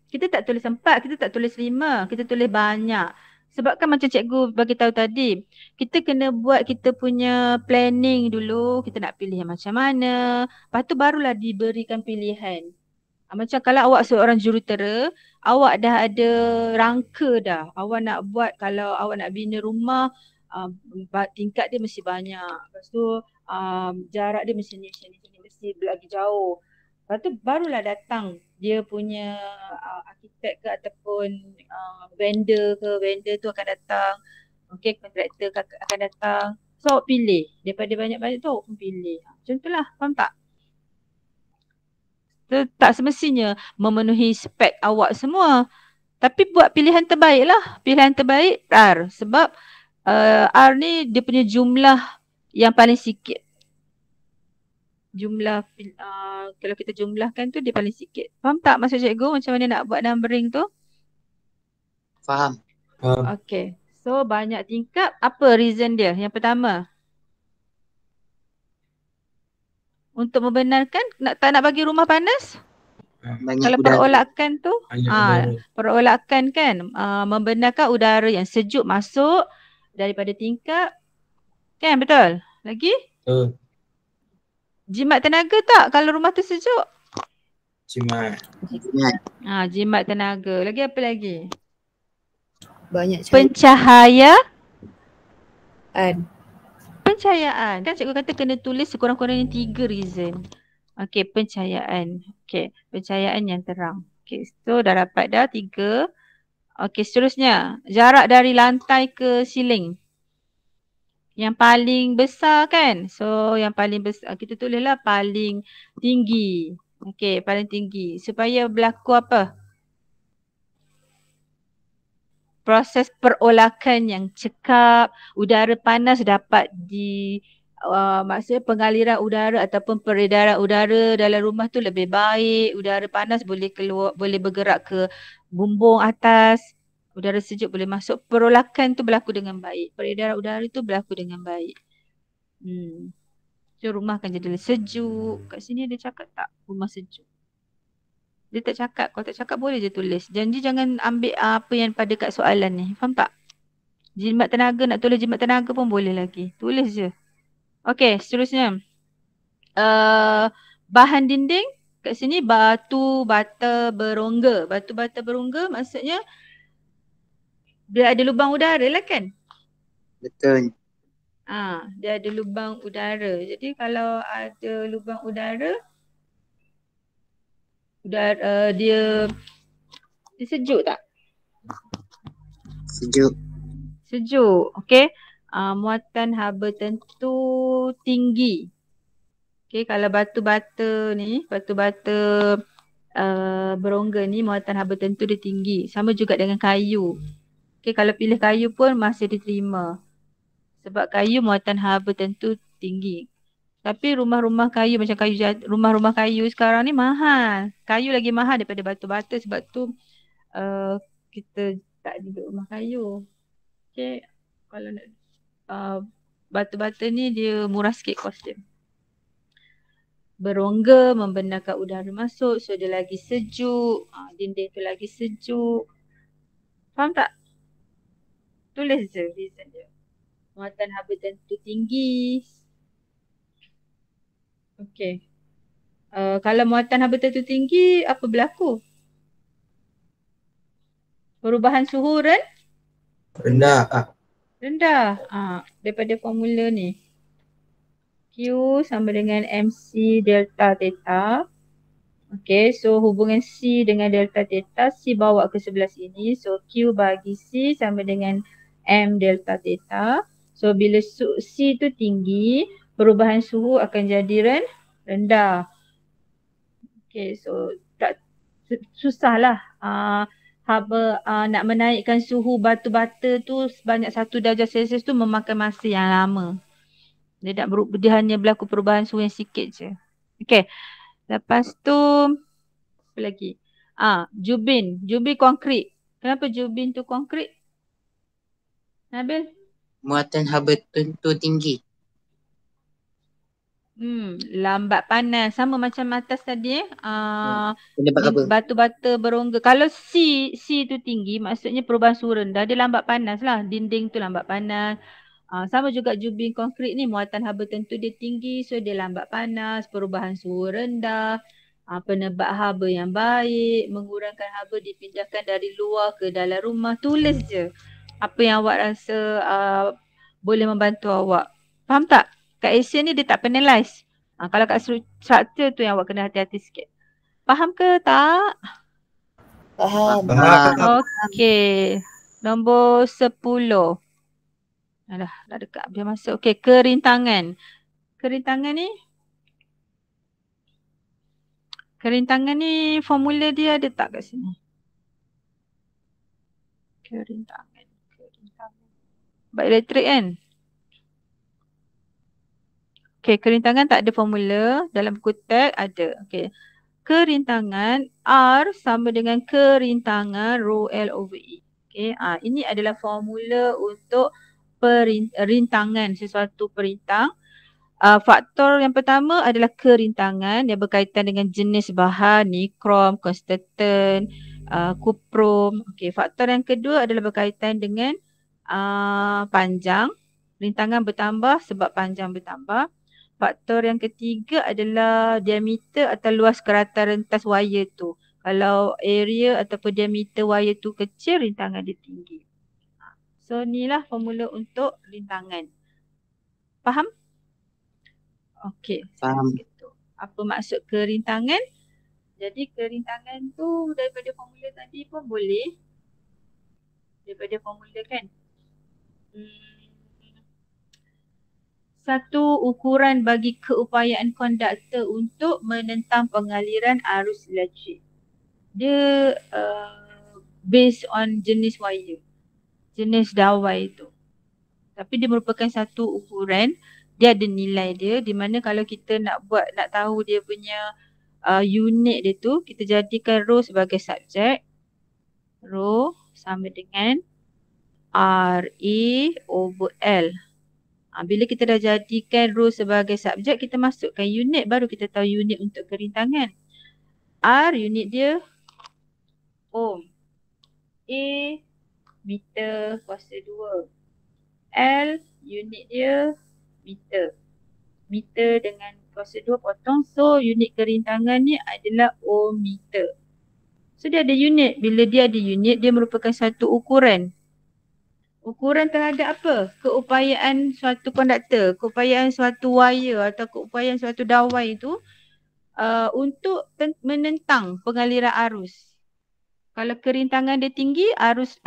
Kita tak tulis 4, kita tak tulis 5. Kita tulis banyak. Sebab kan macam cikgu bagi tahu tadi. Kita kena buat kita punya planning dulu. Kita nak pilih yang macam mana. Lepas tu barulah diberikan pilihan. Macam kalau awak seorang jurutera, awak dah ada rangka dah. Awak nak buat, kalau awak nak bina rumah, tingkat dia mesti banyak. Lepas tu jarak dia mesti ni, mesti lagi jauh. Lepas tu barulah datang dia punya arkitek ke ataupun vendor tu akan datang. Okay, kontraktor akan datang. So awak pilih. Daripada banyak-banyak tu awak pun pilih. Macam tu lah, faham tak? Tak semestinya memenuhi spek awak semua. Tapi buat pilihan terbaik lah. Pilihan terbaik R. Sebab R ni dia punya jumlah yang paling sikit. Jumlah kalau kita jumlahkan tu dia paling sikit. Faham tak maksud cikgu macam mana nak buat numbering tu? Faham. Okay. So banyak tingkap. Apa reason dia? Yang pertama. Untuk membenarkan tak nak bagi rumah panas? Banyak kalau udara. perolakan tu perolakan kan membenarkan udara yang sejuk masuk daripada tingkap. Kan betul? Lagi? Jimat tenaga tak kalau rumah tu sejuk? Jimat. Jimat tenaga. Lagi apa lagi? Banyak Pencahayaan. Pencahayaan. Kan cikgu kata kena tulis sekurang-kurangnya 3 reason. Okay, pencahayaan. Okay, pencahayaan yang terang. Okay, so dah dapat dah 3 Okey, seterusnya. Jarak dari lantai ke siling. Yang paling besar kan? So yang paling besar kita tulislah paling tinggi. Okey, paling tinggi. Supaya berlaku apa? Proses perolakan yang cekap, udara panas dapat maksudnya pengaliran udara ataupun peredaran udara dalam rumah tu lebih baik. Udara panas boleh keluar, boleh bergerak ke bumbung atas. Udara sejuk boleh masuk. Perolakan tu berlaku dengan baik. Peredaran udara tu berlaku dengan baik. So rumah akan jadi lebih sejuk. Kat sini dia cakap tak rumah sejuk. Dia tak cakap. Kalau tak cakap boleh je tulis. Janji jangan ambil apa yang pada kat soalan ni. Faham tak? Jimat tenaga nak tulis jimat tenaga pun boleh lagi. Tulis je. Okey, seterusnya. Bahan dinding. Kat sini batu bata berongga. Batu bata berongga maksudnya dia ada lubang udara lah kan? Betul. Dia ada lubang udara. Jadi kalau ada lubang udara, dia sejuk tak? Sejuk. Sejuk. Okey. Muatan haba tentu tinggi. Okey, kalau batu bata ni, batu bata berongga ni muatan haba tentu dia tinggi. Sama juga dengan kayu. Okey, kalau pilih kayu pun masih diterima. Sebab kayu muatan haba tentu tinggi. Tapi rumah-rumah kayu macam rumah-rumah kayu sekarang ni mahal. Kayu lagi mahal daripada batu bata sebab tu kita tak duduk rumah kayu. Okay, kalau nak batu bata ni dia murah sikit kos dia. Berongga membenarkan udara masuk so dia lagi sejuk. Dinding tu lagi sejuk. Faham tak? Tulis je reason dia. Muatan haba tentu tinggi. Okey. Kalau muatan haba tentu tinggi, apa berlaku? Perubahan suhu rendah. Rendah. Daripada formula ni. Q sama dengan MC delta theta. Okey, so hubungan C dengan delta theta, C bawa ke sebelah sini. So Q bagi C sama dengan M delta theta. So bila C tu tinggi, perubahan suhu akan jadi rendah. Okay, so tak susahlah nak menaikkan suhu batu bata tu sebanyak 1 darjah Celsius tu memakan masa yang lama. Dia hanya berlaku perubahan suhu yang sikit je. Okay, lepas tu apa lagi? Jubin konkrit. Kenapa jubin tu konkrit? Nabil? Muatan haba tentu tinggi. Lambat panas. Sama macam atas tadi Batu bata berongga. Kalau C tu tinggi maksudnya perubahan suhu rendah. Dia lambat panas lah. Dinding tu lambat panas. Sama juga jubin konkrit ni. Muatan haba tentu dia tinggi. So dia lambat panas. Perubahan suhu rendah. Penebak haba yang baik. Mengurangkan haba dipindahkan dari luar ke dalam rumah. Tulis je. Apa yang awak rasa boleh membantu awak. Faham tak? Kat Asian ni dia tak penalize. Kalau kat structure tu yang awak kena hati-hati sikit. Faham ke tak? Faham. Okey. Nombor 10. Dah dekat habis masa. Okey, kerintangan. Kerintangan ni formula dia ada tak kat sini? Kerintangan. Bab elektrik kan? Okey, kerintangan tak ada formula. Dalam buku teks ada. Okey. Kerintangan R sama dengan kerintangan rho L over E. Okey, ini adalah formula untuk rintangan sesuatu perintang. Faktor yang pertama adalah kerintangan yang berkaitan dengan jenis bahan, nikrom, konstantan, kuprum. Okey, faktor yang kedua adalah berkaitan dengan panjang. Rintangan bertambah sebab panjang bertambah. Faktor yang ketiga adalah diameter atau luas keratan rentas wire tu. Kalau area ataupun diameter wire tu kecil, rintangan dia tinggi. So inilah formula untuk rintangan. Faham? Okey. Faham. Apa maksud kerintangan? Jadi kerintangan tu daripada formula tadi pun boleh. daripada formula kan. Satu ukuran bagi keupayaan konduktor untuk menentang pengaliran arus elektrik. Dia based on jenis wire, jenis dawai itu. Tapi dia merupakan satu ukuran, dia ada nilai dia, di mana kalau kita nak tahu dia punya unit dia tu, kita jadikan rho sebagai subjek. Rho sama dengan RA/L. Bila kita dah jadikan rho sebagai subjek, kita masukkan unit, baru kita tahu unit untuk kerintangan. R unit dia ohm. A meter kuasa 2. L unit dia meter. Meter dengan kuasa 2 potong. So unit kerintangan ni adalah ohm meter. So dia ada unit. Bila dia ada unit, dia merupakan satu ukuran. Ukuran terhadap apa? Keupayaan suatu konduktor, keupayaan suatu wire atau keupayaan suatu dawai itu untuk menentang pengaliran arus. Kalau kerintangan dia tinggi, arus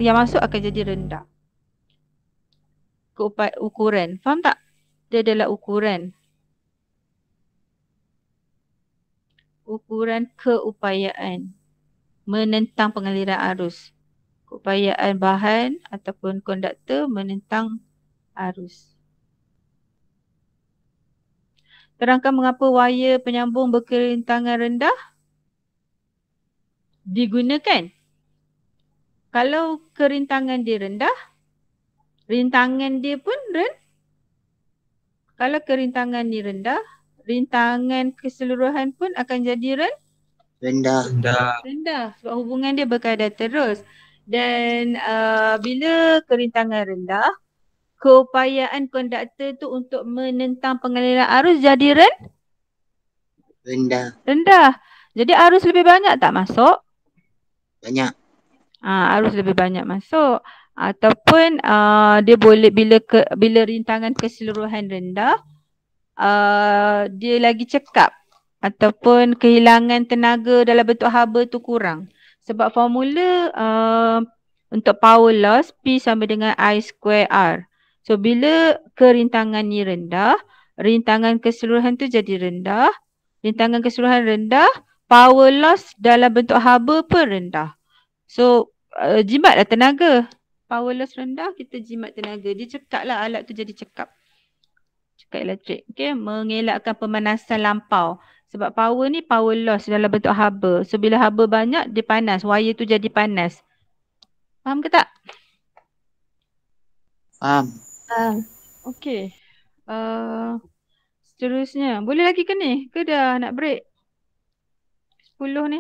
yang masuk akan jadi rendah. Ukuran. Faham tak? Dia adalah ukuran. Ukuran keupayaan menentang pengaliran arus. Keupayaan bahan ataupun konduktor menentang arus. Terangkan mengapa wire penyambung berkerintangan rendah digunakan. Kalau kerintangan dia rendah, rintangan dia pun kalau kerintangan ni rendah, rintangan keseluruhan pun akan jadi Rendah. rendah. Sebab hubungan dia berkadar terus. Dan bila kerintangan rendah, keupayaan konduktor tu untuk menentang pengaliran arus jadi rendah. Jadi arus lebih banyak tak masuk? Banyak. Arus lebih banyak masuk. Ataupun dia boleh bila rintangan keseluruhan rendah, dia lagi cekap ataupun kehilangan tenaga dalam bentuk haba tu kurang. Sebab formula untuk power loss P sama dengan I square R. So bila kerintangan ni rendah, rintangan keseluruhan tu jadi rendah. Rintangan keseluruhan rendah, power loss dalam bentuk haba pun rendah. So jimatlah tenaga. Power loss rendah, kita jimat tenaga. Dia cekap lah, alat tu jadi cekap. Cekap elektrik. Okay, mengelakkan pemanasan lampau. Sebab power ni power loss dalam bentuk haba. So bila haba banyak, dia panas. Wire tu jadi panas. Faham ke tak? Faham. Okay. Seterusnya. Boleh lagi ke ni? Ke dah nak break? 10 ni.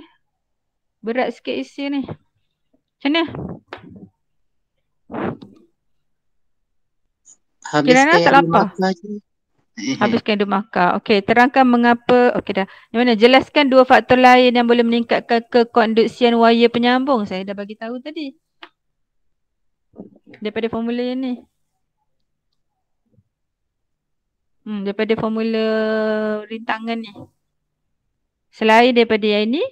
Berat sikit isi ni. Macam mana? Kirana tak lapar? Habiskan dua markah. Okey, terangkan mengapa. Okey dah. Yang mana? Jelaskan dua faktor lain yang boleh meningkatkan kekonduksian wire penyambung. Saya dah bagi tahu tadi. Daripada formula yang ni. Daripada formula rintangan ni. Selain daripada yang ni,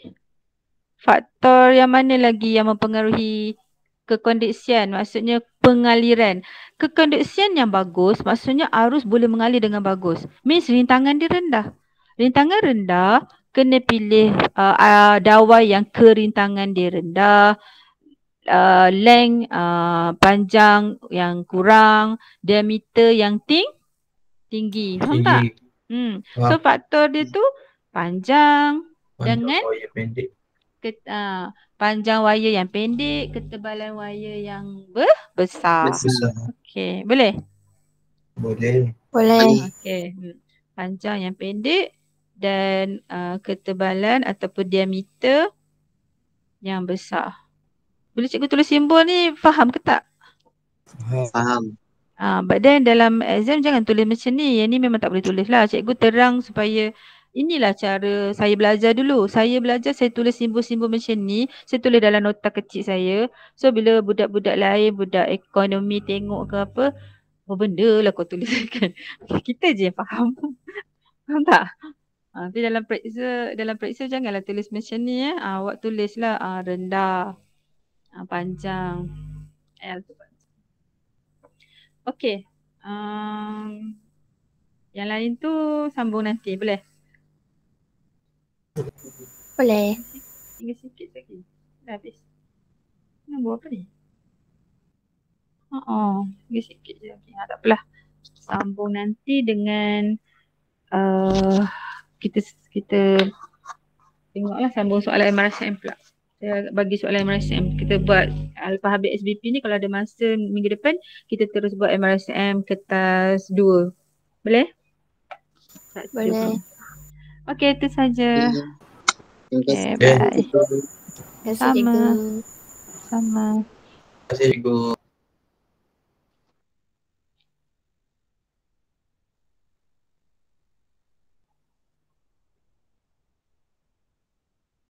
faktor yang mana lagi yang mempengaruhi kekonduksian, maksudnya pengaliran. Kekonduksian yang bagus, maksudnya arus boleh mengalir dengan bagus. Means rintangan dia rendah. Rintangan rendah, kena pilih dawai yang kerintangan dia rendah, length, panjang yang kurang, diameter yang tinggi. Faham tak? So faktor dia tu panjang dengan panjang wire yang pendek, ketebalan wire yang besar. Okey, boleh? Boleh. Okey. Panjang yang pendek dan ketebalan ataupun diameter yang besar. Bila cikgu tulis simbol ni, faham ke tak? Faham. But then dalam exam jangan tulis macam ni. Yang ni memang tak boleh tulis lah. Cikgu terang supaya inilah cara saya belajar dulu. Saya belajar, saya tulis simbol-simbol macam ni. Saya tulis dalam nota kecil saya. So bila budak-budak lain, budak ekonomi tengok ke apa, oh benda lah kau tuliskan. Kita je yang faham. Faham tak? Tapi dalam periksa janganlah tulis macam ni. Awak tulislah rendah, panjang, L tu. Okey. Yang lain tu sambung nanti, boleh? Boleh. Tinggal sikit lagi. Dah habis. Nak buat apa ni? Tinggal sikit je lagi. Tak apalah. Sambung nanti dengan kita tengoklah sambung soalan MRSM pula. Saya bagi soalan MRSM. Kita buat lepas habis SBP ni kalau ada masa minggu depan kita terus buat MRSM kertas 2. Boleh? Boleh. Okey, itu saja. Terima kasih. Okay, bye. Terima kasih, Sama. cikgu. Sama. Terima kasih cikgu.